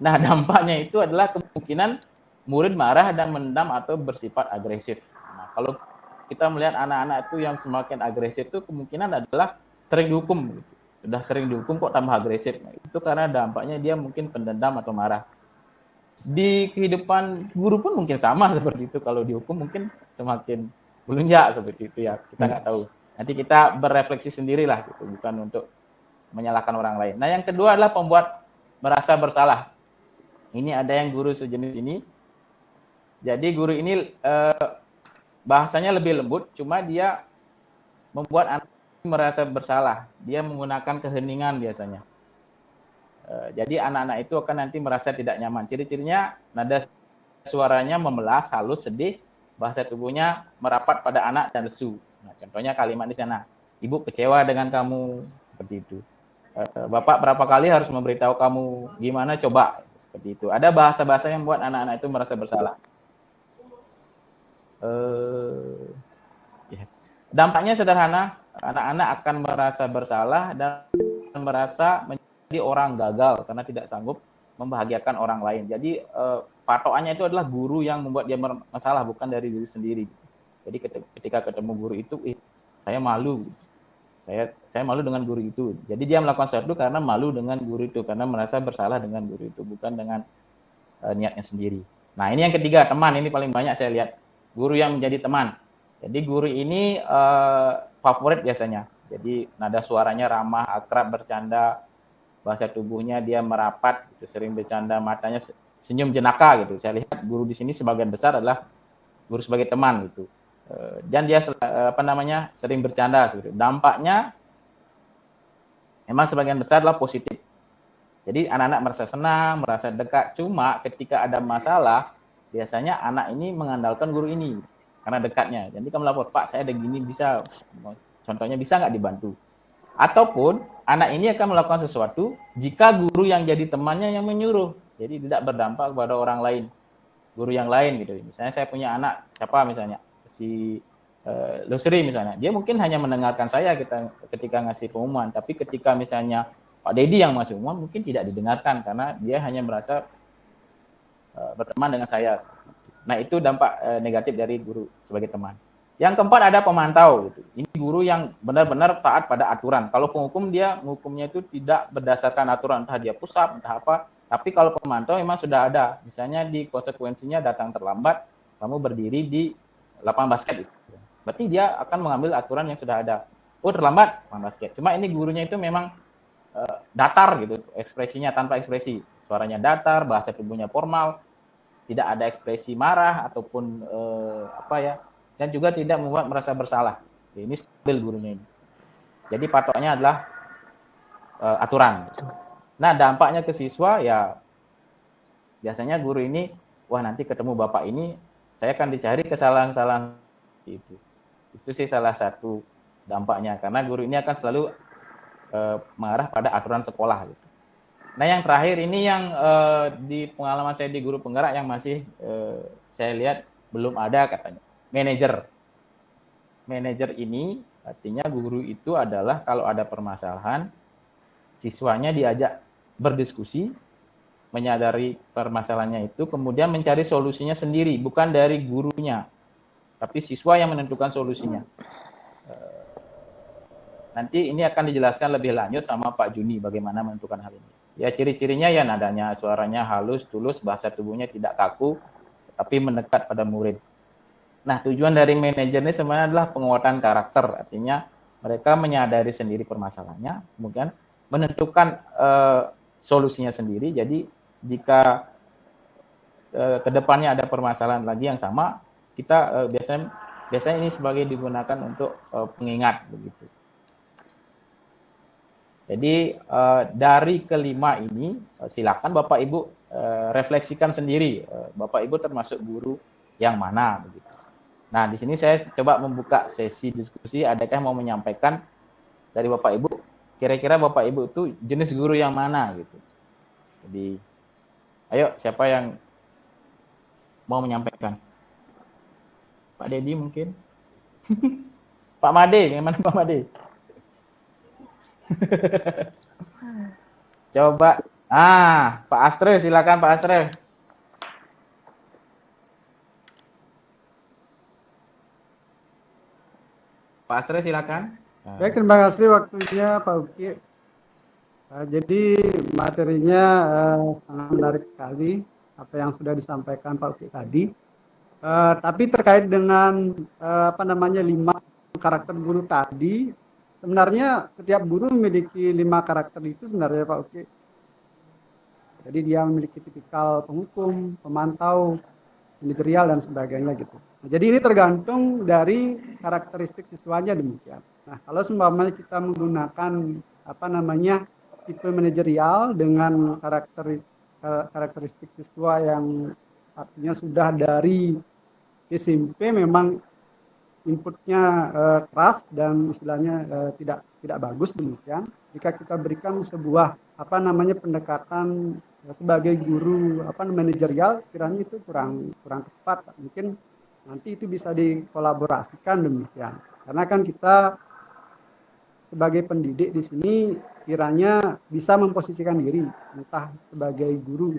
Nah, dampaknya itu adalah kemungkinan murid marah dan mendam atau bersifat agresif. Nah, kalau kita melihat anak-anak itu yang semakin agresif itu kemungkinan adalah sering dihukum. Gitu. Sudah sering dihukum kok tambah agresif. Nah, itu karena dampaknya dia mungkin pendendam atau marah. Di kehidupan guru pun mungkin sama seperti itu. Kalau dihukum mungkin semakin melunjak seperti itu ya. Kita nggak tahu. Nanti kita berefleksi sendirilah gitu, bukan untuk menyalahkan orang lain. Nah, yang kedua adalah pembuat merasa bersalah. Ini ada yang guru sejenis ini. Jadi guru ini bahasanya lebih lembut, cuma dia membuat anak merasa bersalah. Dia menggunakan keheningan biasanya. Jadi anak-anak itu akan nanti merasa tidak nyaman. Ciri-cirinya nada suaranya memelas, halus, sedih, bahasa tubuhnya merapat pada anak dan lesu. Nah, contohnya kalimat di sana, ibu kecewa dengan kamu, seperti itu. Bapak berapa kali harus memberitahu kamu, gimana coba, seperti itu. Ada bahasa-bahasa yang membuat anak-anak itu merasa bersalah. Dampaknya sederhana, anak-anak akan merasa bersalah dan merasa menjadi orang gagal karena tidak sanggup membahagiakan orang lain. Jadi patokannya itu adalah guru yang membuat dia masalah, bukan dari diri sendiri. Jadi ketika ketemu guru itu, saya malu, saya malu dengan guru itu. Jadi dia melakukan sesuatu karena malu dengan guru itu, karena merasa bersalah dengan guru itu, bukan dengan niatnya sendiri. Nah, ini yang ketiga, teman. Ini paling banyak saya lihat. Guru yang menjadi teman. Jadi guru ini favorit biasanya. Jadi nada suaranya ramah, akrab, bercanda, bahasa tubuhnya dia merapat, gitu, sering bercanda, matanya senyum jenaka gitu. Saya lihat guru di sini sebagian besar adalah guru sebagai teman gitu. Dan dia sering bercanda gitu. Dampaknya memang sebagian besar adalah positif. Jadi anak-anak merasa senang, merasa dekat. Cuma ketika ada masalah, biasanya anak ini mengandalkan guru ini karena dekatnya. Jadi kamu lapor, Pak, saya ada gini, bisa, contohnya bisa nggak dibantu? Ataupun anak ini akan melakukan sesuatu jika guru yang jadi temannya yang menyuruh. Jadi tidak berdampak kepada orang lain, guru yang lain gitu. Misalnya saya punya anak, siapa misalnya, si Lusri misalnya, dia mungkin hanya mendengarkan saya ketika ngasih pengumuman, tapi ketika misalnya Pak Dedi yang ngasih pengumuman mungkin tidak didengarkan karena dia hanya merasa berteman dengan saya. Nah, itu dampak negatif dari guru sebagai teman. Yang keempat ada pemantau gitu. Ini guru yang benar-benar taat pada aturan. Kalau penghukum dia menghukumnya itu tidak berdasarkan aturan, entah dia push up, entah apa. Tapi kalau pemantau memang sudah ada. Misalnya di konsekuensinya datang terlambat, kamu berdiri di lapangan basket gitu. Berarti dia akan mengambil aturan yang sudah ada. Oh, terlambat lapangan basket. Cuma ini gurunya itu memang datar gitu, ekspresinya tanpa ekspresi. Suaranya datar, bahasa tubuhnya formal, tidak ada ekspresi marah ataupun dan juga tidak membuat merasa bersalah. Ini stabil gurunya ini. Jadi patoknya adalah aturan. Nah, dampaknya ke siswa ya biasanya guru ini, wah nanti ketemu bapak ini, saya akan dicari kesalahan-kesalahan itu. Itu sih salah satu dampaknya karena guru ini akan selalu mengarah pada aturan sekolah gitu. Nah, yang terakhir ini yang di pengalaman saya di guru penggerak yang masih saya lihat belum ada katanya. Manajer ini artinya guru itu adalah kalau ada permasalahan, siswanya diajak berdiskusi, menyadari permasalahannya itu, kemudian mencari solusinya sendiri, bukan dari gurunya, tapi siswa yang menentukan solusinya. Nanti ini akan dijelaskan lebih lanjut sama Pak Juni bagaimana menentukan hal ini. Ya, ciri-cirinya ya nadanya, suaranya halus, tulus, bahasa tubuhnya tidak kaku, tapi mendekat pada murid. Nah, tujuan dari manajer ini sebenarnya adalah penguatan karakter. Artinya mereka menyadari sendiri permasalahannya, kemudian menentukan solusinya sendiri. Jadi jika kedepannya ada permasalahan lagi yang sama, kita biasanya ini sebagai digunakan untuk pengingat begitu. Jadi dari kelima ini silakan Bapak Ibu refleksikan sendiri, Bapak Ibu termasuk guru yang mana begitu. Nah, di sini saya coba membuka sesi diskusi. Adakah yang mau menyampaikan dari Bapak Ibu? Kira-kira Bapak Ibu itu jenis guru yang mana gitu? Jadi, ayo siapa yang mau menyampaikan? Pak Dedi mungkin? Pak Made, gimana Pak Made? Coba. Pak Astre, silakan Pak Astre. Pak Astre, silakan. Baik, terima kasih waktunya Pak Uki. Jadi materinya sangat menarik sekali apa yang sudah disampaikan Pak Uki tadi. Tapi terkait dengan 5 karakter guru tadi, sebenarnya setiap guru memiliki 5 karakter itu sebenarnya Pak Uki. Jadi dia memiliki tipikal penghukum, pemantau, manajerial dan sebagainya gitu. Nah, jadi ini tergantung dari karakteristik siswanya demikian. Nah, kalau seumpamanya kita menggunakan tipe manajerial dengan karakteristik siswa yang artinya sudah dari SMP memang inputnya keras dan istilahnya tidak bagus demikian. Jika kita berikan sebuah pendekatan sebagai guru manajerial, kiranya itu kurang tepat. Mungkin nanti itu bisa dikolaborasikan demikian. Karena kan kita sebagai pendidik di sini kiranya bisa memposisikan diri entah sebagai guru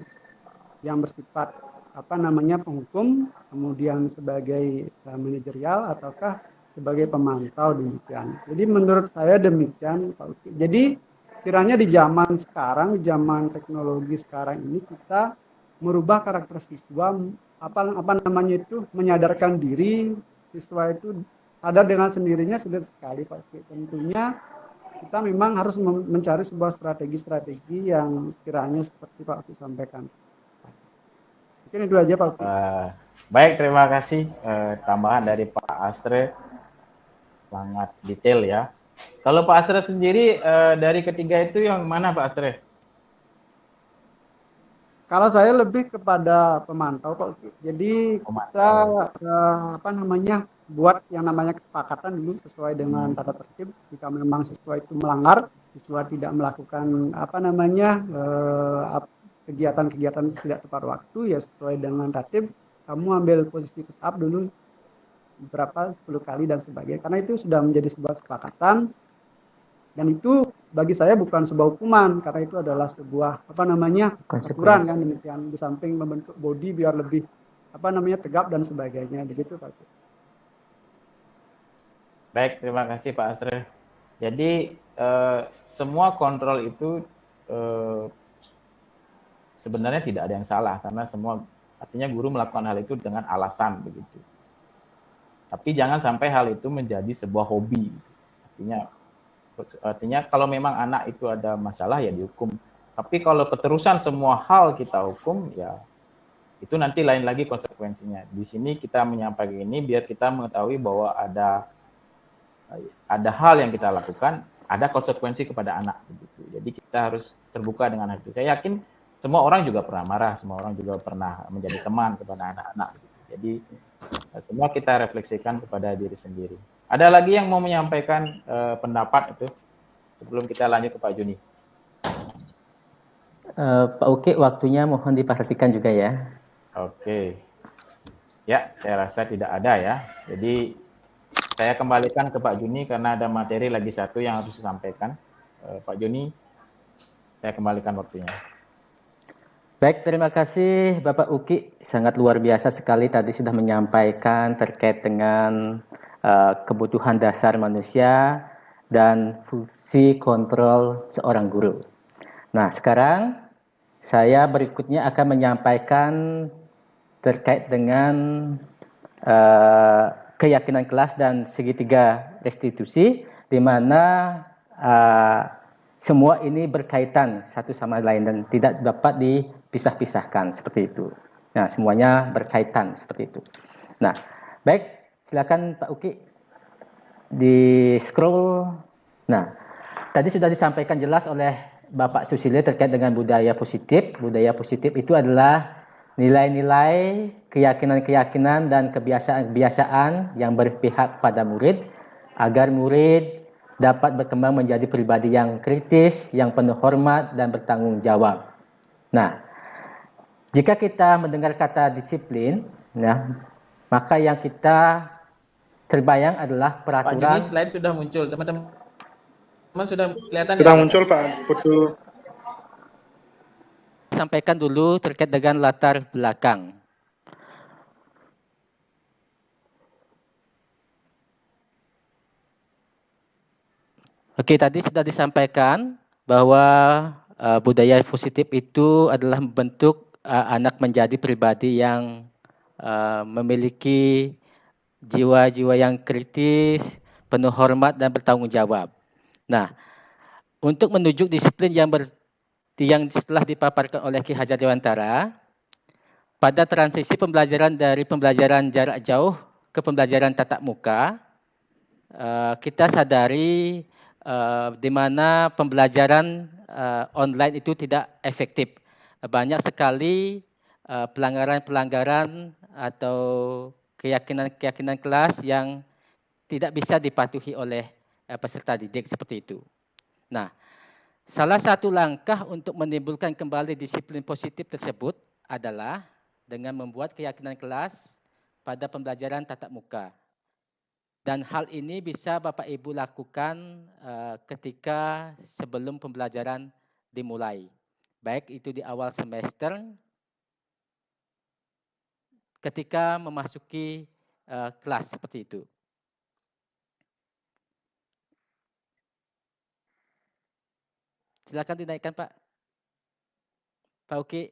yang bersifat penghukum, kemudian sebagai manajerial ataukah sebagai pemantau demikian. Jadi menurut saya demikian Pak Uki. Jadi kiranya di zaman sekarang, zaman teknologi sekarang ini kita merubah karakter siswa menyadarkan diri siswa itu sadar dengan sendirinya sudah sekali Pak Uki. Tentunya kita memang harus mencari sebuah strategi yang kiranya seperti Pak Uki sampaikan. Mungkin itu aja Pak Uki. Baik, terima kasih tambahan dari Pak Astre, sangat detail ya. Kalau Pak Astre sendiri dari ketiga itu yang mana Pak Astre? Kalau saya lebih kepada pemantau Pak Uki. Jadi kita buat yang namanya kesepakatan dulu sesuai dengan tata tertib. Jika memang siswa itu melanggar, siswa tidak melakukan kegiatan-kegiatan tidak tepat waktu, ya sesuai dengan tertib, kamu ambil posisi push up dulu berapa 10 kali dan sebagainya. Karena itu sudah menjadi sebuah kesepakatan dan itu bagi saya bukan sebuah hukuman karena itu adalah sebuah aturan kan demikian, di samping membentuk body biar lebih tegap dan sebagainya begitu Pak. Baik, terima kasih Pak Asre. Jadi semua kontrol itu sebenarnya tidak ada yang salah karena semua artinya guru melakukan hal itu dengan alasan begitu. Tapi jangan sampai hal itu menjadi sebuah hobi. Artinya kalau memang anak itu ada masalah ya dihukum. Tapi kalau keterusan semua hal kita hukum ya itu nanti lain lagi konsekuensinya. Di sini kita menyampaikan ini biar kita mengetahui bahwa ada hal yang kita lakukan, ada konsekuensi kepada anak begitu. Jadi kita harus terbuka dengan hal itu. Saya yakin semua orang juga pernah marah, semua orang juga pernah menjadi teman kepada anak-anak. Jadi semua kita refleksikan kepada diri sendiri. Ada lagi yang mau menyampaikan pendapat itu sebelum kita lanjut ke Pak Juni? Pak Uki, waktunya mohon diperhatikan juga ya. Oke. Ya, saya rasa tidak ada ya. Jadi saya kembalikan ke Pak Juni karena ada materi lagi satu yang harus disampaikan. Pak Juni, saya kembalikan waktunya. Baik, terima kasih Bapak Uki. Sangat luar biasa sekali tadi sudah menyampaikan terkait dengan kebutuhan dasar manusia dan fungsi kontrol seorang guru. Nah, sekarang saya berikutnya akan menyampaikan terkait dengan keyakinan kelas dan segitiga restitusi di mana semua ini berkaitan satu sama lain dan tidak dapat dipisah-pisahkan seperti itu. Nah, semuanya berkaitan seperti itu. Nah, baik, silakan Pak Uki di scroll. Nah, tadi sudah disampaikan jelas oleh Bapak Susilo terkait dengan budaya positif. Budaya positif itu adalah nilai-nilai, keyakinan-keyakinan dan kebiasaan-kebiasaan yang berpihak pada murid agar murid dapat berkembang menjadi pribadi yang kritis, yang penuh hormat dan bertanggung jawab. Nah, jika kita mendengar kata disiplin, nah, maka yang kita terbayang adalah peraturan. Pak Juni, slide sudah muncul, teman-teman sudah kelihatan. Sudah ya, muncul Pak Putu. Sampaikan dulu terkait dengan latar belakang. Oke, tadi sudah disampaikan bahwa budaya positif itu adalah membentuk anak menjadi pribadi yang memiliki jiwa-jiwa yang kritis, penuh hormat dan bertanggung jawab. Nah, untuk menuju disiplin yang setelah dipaparkan oleh Ki Hajar Dewantara, pada transisi pembelajaran dari pembelajaran jarak jauh ke pembelajaran tatap muka, kita sadari di mana pembelajaran online itu tidak efektif. Banyak sekali pelanggaran-pelanggaran atau keyakinan-keyakinan kelas yang tidak bisa dipatuhi oleh peserta didik seperti itu. Nah, salah satu langkah untuk menimbulkan kembali disiplin positif tersebut adalah dengan membuat keyakinan kelas pada pembelajaran tatap muka. Dan hal ini bisa Bapak Ibu lakukan ketika sebelum pembelajaran dimulai. Baik itu di awal semester, ketika memasuki kelas seperti itu. Silakan dinaikkan Pak. Pak Uki.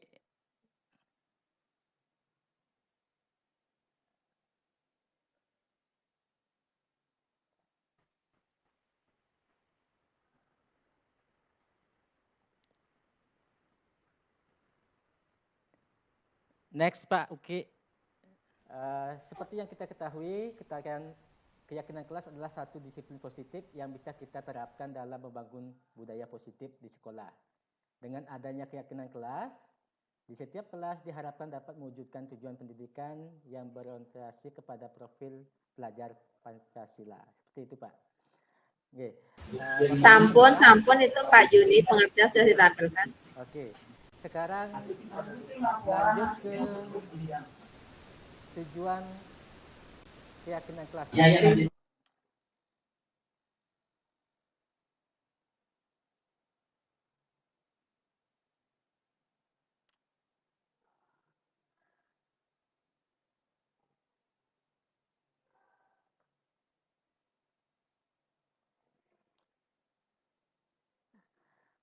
Next Pak Uki, seperti yang kita ketahui, keyakinan kelas adalah satu disiplin positif yang bisa kita terapkan dalam membangun budaya positif di sekolah. Dengan adanya keyakinan kelas, di setiap kelas diharapkan dapat mewujudkan tujuan pendidikan yang berorientasi kepada profil pelajar Pancasila. Seperti itu Pak. Oke. Sampun itu Pak Juni, pengertian sudah ditampilkan. Oke. Sekarang lanjut ke tujuan keyakinan kelas.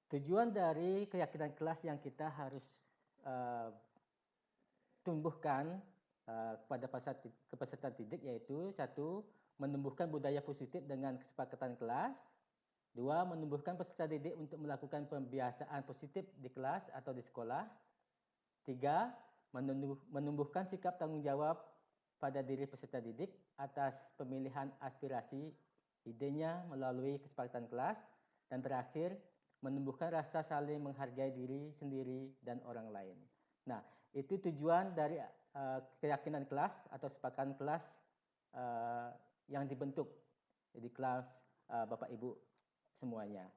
Tujuan dari keyakinan kelas yang kita harus tumbuhkan kepada peserta didik yaitu satu, menumbuhkan budaya positif dengan kesepakatan kelas. Dua, menumbuhkan peserta didik untuk melakukan pembiasaan positif di kelas atau di sekolah. Tiga, menumbuhkan sikap tanggung jawab pada diri peserta didik atas pemilihan aspirasi idenya melalui kesepakatan kelas. Dan terakhir, menumbuhkan rasa saling menghargai diri sendiri dan orang lain. Nah, itu tujuan dari keyakinan kelas atau kesepakatan kelas yang dibentuk di kelas Bapak Ibu semuanya.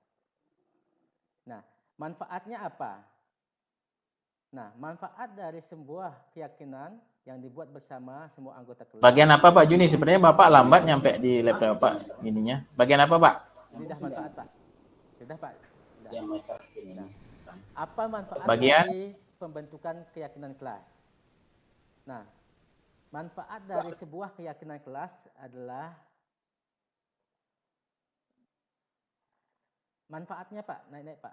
Nah, manfaatnya apa? Nah, manfaat dari sebuah keyakinan yang dibuat bersama semua anggota kelas. Bagian apa Pak Juni? Sebenarnya Bapak lambat nyampe di laptop Bapak ininya. Bagian apa Pak? Sudah manfaat Pak. Sudah Pak. Nah, apa manfaat bagian dari pembentukan keyakinan kelas? Nah, manfaat dari sebuah keyakinan kelas adalah manfaatnya Pak, naik-naik Pak.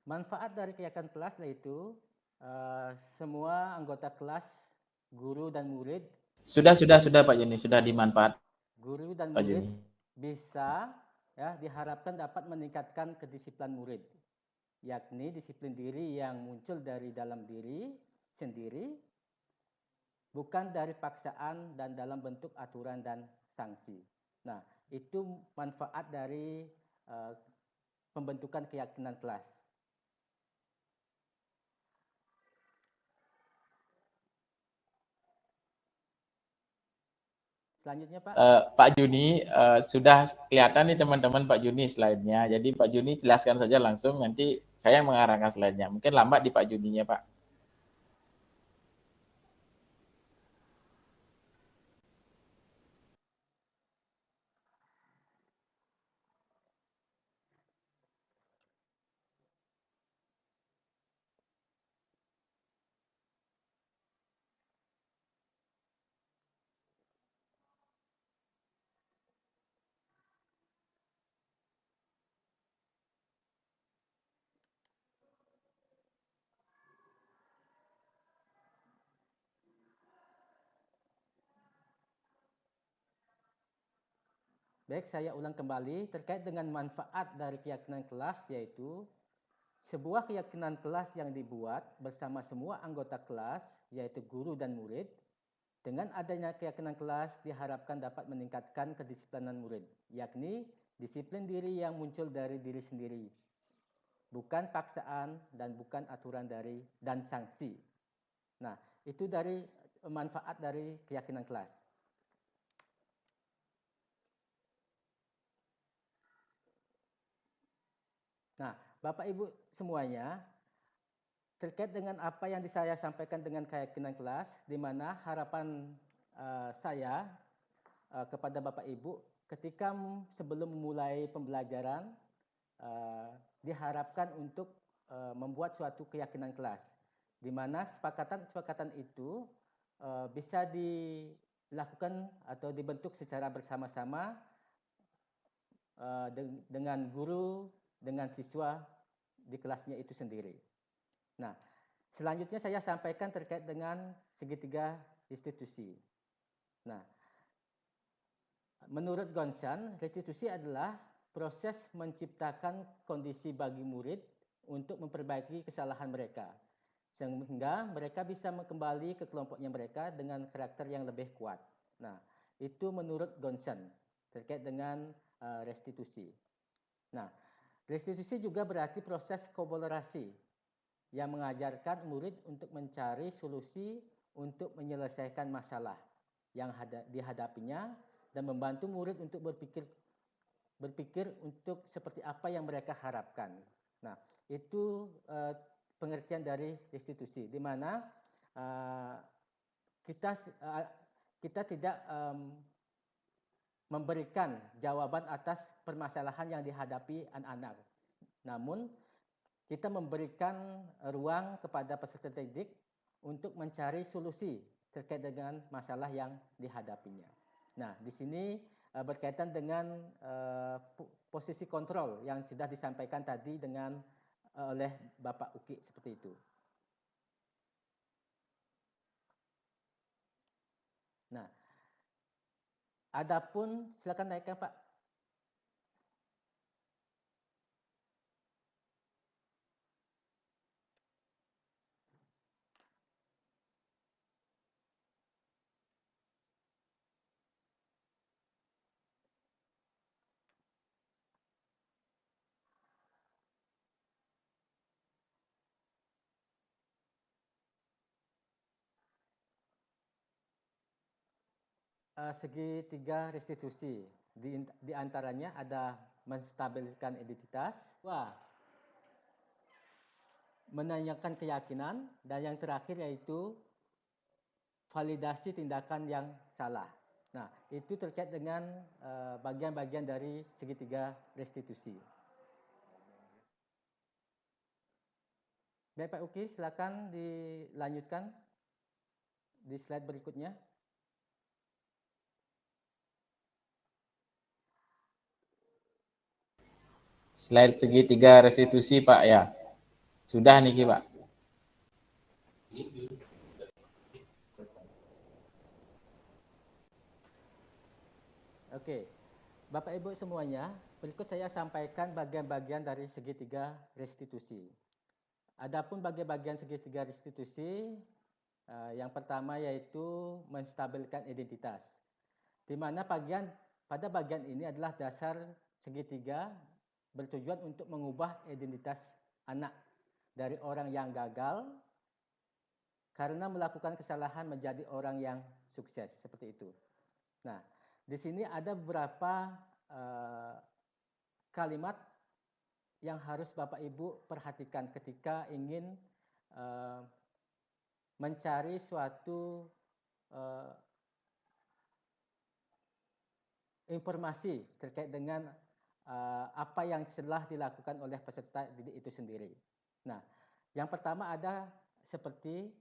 Manfaat dari keyakinan kelas yaitu semua anggota kelas, guru dan murid. Sudah Pak Juni, sudah dimanfaat. Guru dan murid bisa ya diharapkan dapat meningkatkan kedisiplinan murid, yakni disiplin diri yang muncul dari dalam diri sendiri, bukan dari paksaan dan dalam bentuk aturan dan sanksi. Nah, itu manfaat dari pembentukan keyakinan kelas. Selanjutnya Pak. Pak Juni, sudah kelihatan nih teman-teman Pak Juni slide-nya. Jadi Pak Juni jelaskan saja langsung, nanti saya mengarahkan slide-nya. Mungkin lambat di Pak Juninya Pak. Baik, saya ulang kembali terkait dengan manfaat dari keyakinan kelas, yaitu sebuah keyakinan kelas yang dibuat bersama semua anggota kelas, yaitu guru dan murid. Dengan adanya keyakinan kelas diharapkan dapat meningkatkan kedisiplinan murid, yakni disiplin diri yang muncul dari diri sendiri, bukan paksaan dan bukan aturan dari dan sanksi. Nah, itu dari manfaat dari keyakinan kelas. Nah, Bapak Ibu semuanya, terkait dengan apa yang saya sampaikan dengan keyakinan kelas, di mana harapan saya kepada Bapak Ibu ketika sebelum memulai pembelajaran diharapkan untuk membuat suatu keyakinan kelas, di mana kesepakatan itu bisa dilakukan atau dibentuk secara bersama-sama dengan guru, dengan siswa di kelasnya itu sendiri. Nah, selanjutnya saya sampaikan terkait dengan segitiga restitusi. Nah, menurut Gonsan, restitusi adalah proses menciptakan kondisi bagi murid untuk memperbaiki kesalahan mereka, sehingga mereka bisa kembali ke kelompoknya mereka dengan karakter yang lebih kuat. Nah, itu menurut Gonsan terkait dengan restitusi. Nah, restitusi juga berarti proses kolaborasi yang mengajarkan murid untuk mencari solusi untuk menyelesaikan masalah yang dihadapinya dan membantu murid untuk berpikir untuk seperti apa yang mereka harapkan. Nah, itu pengertian dari restitusi, di mana kita tidak memberikan jawaban atas permasalahan yang dihadapi anak-anak. Namun, kita memberikan ruang kepada peserta didik untuk mencari solusi terkait dengan masalah yang dihadapinya. Nah, di sini berkaitan dengan posisi kontrol yang sudah disampaikan tadi oleh Bapak Uki seperti itu. Nah, adapun silakan naikkan Pak. Segitiga restitusi, di antaranya ada menstabilkan identitas, menanyakan keyakinan, dan yang terakhir yaitu validasi tindakan yang salah. Nah, itu terkait dengan bagian-bagian dari segitiga restitusi. Baik Pak Uki, silakan dilanjutkan di slide berikutnya. Slide segitiga restitusi Pak ya. Sudah Niki, Pak. Oke, Bapak Ibu semuanya, berikut saya sampaikan bagian-bagian dari segitiga restitusi. Adapun bagian-bagian segitiga restitusi, yang pertama yaitu menstabilkan identitas, di mana pada bagian ini adalah dasar segitiga bertujuan untuk mengubah identitas anak dari orang yang gagal karena melakukan kesalahan menjadi orang yang sukses, seperti itu. Nah, di sini ada beberapa kalimat yang harus Bapak Ibu perhatikan ketika ingin mencari suatu informasi terkait dengan apa yang telah dilakukan oleh peserta didik itu sendiri. Nah, yang pertama ada seperti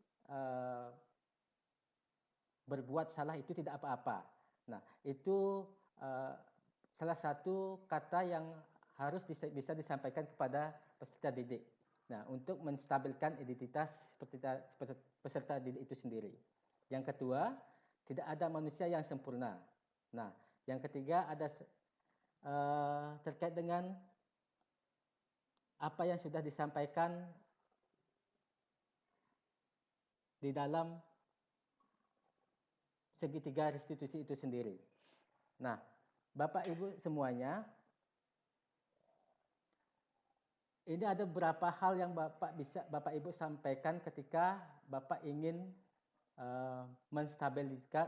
berbuat salah itu tidak apa-apa. Nah, itu salah satu kata yang harus bisa disampaikan kepada peserta didik. Nah, untuk menstabilkan identitas peserta didik itu sendiri. Yang kedua, tidak ada manusia yang sempurna. Nah, yang ketiga ada terkait dengan apa yang sudah disampaikan di dalam segitiga restitusi itu sendiri. Nah, Bapak Ibu semuanya, ini ada beberapa hal yang Bapak Ibu sampaikan ketika Bapak ingin menstabilkan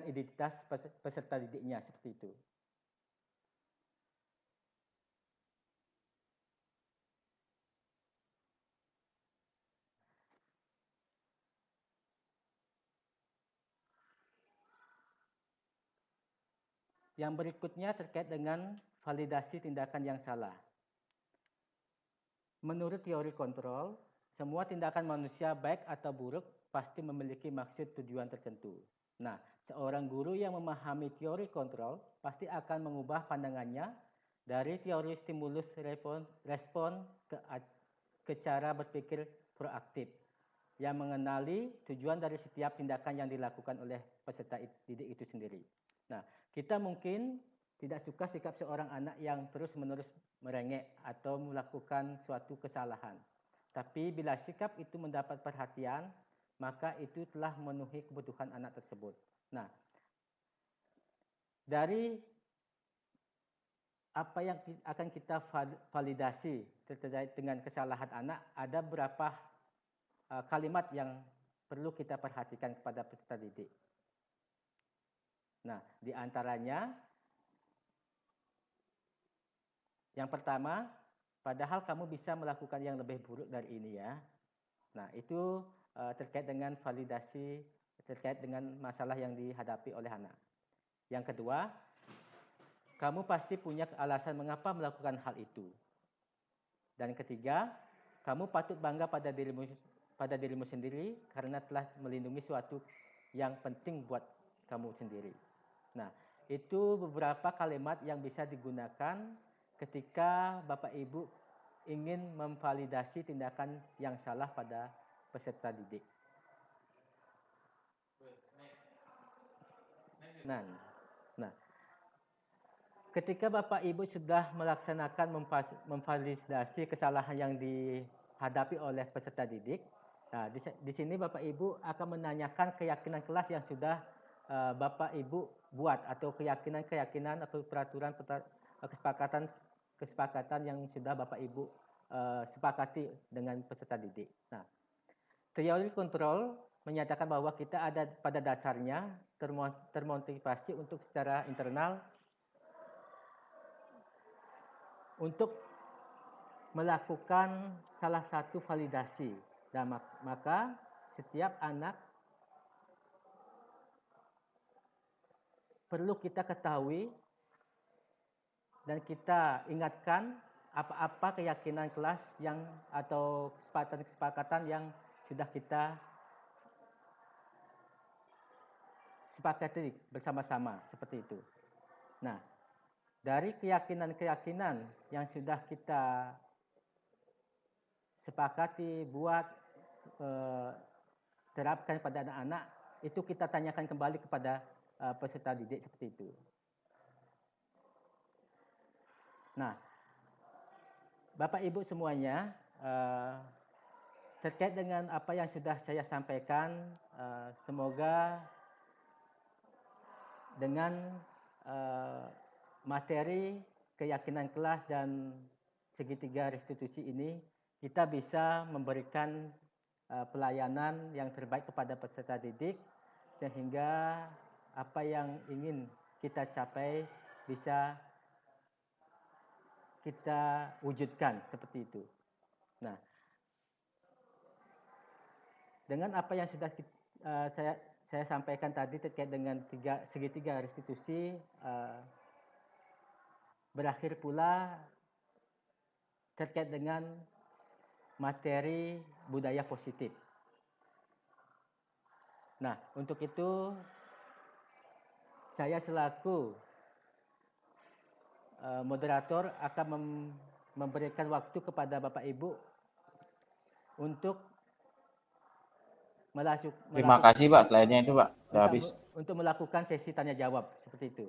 identitas peserta didiknya, seperti itu. Yang berikutnya terkait dengan validasi tindakan yang salah. Menurut teori kontrol, semua tindakan manusia baik atau buruk pasti memiliki maksud tujuan tertentu. Nah, seorang guru yang memahami teori kontrol pasti akan mengubah pandangannya dari teori stimulus respon ke cara berpikir proaktif yang mengenali tujuan dari setiap tindakan yang dilakukan oleh peserta didik itu sendiri. Nah, kita mungkin tidak suka sikap seorang anak yang terus-menerus merengek atau melakukan suatu kesalahan. Tapi bila sikap itu mendapat perhatian, maka itu telah memenuhi kebutuhan anak tersebut. Nah, dari apa yang akan kita validasi terkait dengan kesalahan anak, ada beberapa kalimat yang perlu kita perhatikan kepada peserta didik. Nah, di antaranya yang pertama, padahal kamu bisa melakukan yang lebih buruk dari ini ya. Nah, itu terkait dengan validasi, terkait dengan masalah yang dihadapi oleh anak. Yang kedua, kamu pasti punya alasan mengapa melakukan hal itu. Dan ketiga, kamu patut bangga pada dirimu sendiri karena telah melindungi suatu yang penting buat kamu sendiri. Nah, itu beberapa kalimat yang bisa digunakan ketika Bapak Ibu ingin memvalidasi tindakan yang salah pada peserta didik. Nah, ketika Bapak Ibu sudah melaksanakan memvalidasi kesalahan yang dihadapi oleh peserta didik, nah di sini Bapak Ibu akan menanyakan keyakinan kelas yang sudah Bapak Ibu buat, atau keyakinan atau peraturan kesepakatan yang sudah Bapak Ibu sepakati dengan peserta didik. Nah, teori kontrol menyatakan bahwa kita ada pada dasarnya termotivasi untuk secara internal untuk melakukan salah satu validasi. Dan maka setiap anak perlu kita ketahui dan kita ingatkan apa-apa keyakinan kelas yang atau kesepakatan yang sudah kita sepakati bersama-sama, seperti itu. Nah, dari keyakinan-keyakinan yang sudah kita sepakati buat terapkan pada anak-anak, itu kita tanyakan kembali kepada peserta didik seperti itu. Nah, Bapak Ibu semuanya, terkait dengan apa yang sudah saya sampaikan, semoga dengan materi keyakinan kelas dan segitiga restitusi ini, kita bisa memberikan pelayanan yang terbaik kepada peserta didik, sehingga apa yang ingin kita capai bisa kita wujudkan seperti itu. Nah, dengan apa yang sudah saya sampaikan tadi terkait dengan segitiga restitusi, berakhir pula terkait dengan materi budaya positif. Nah, untuk itu saya selaku moderator akan memberikan waktu kepada Bapak Ibu untuk Terima kasih Pak, slide-nya itu Pak, sudah habis. Untuk melakukan sesi tanya jawab seperti itu.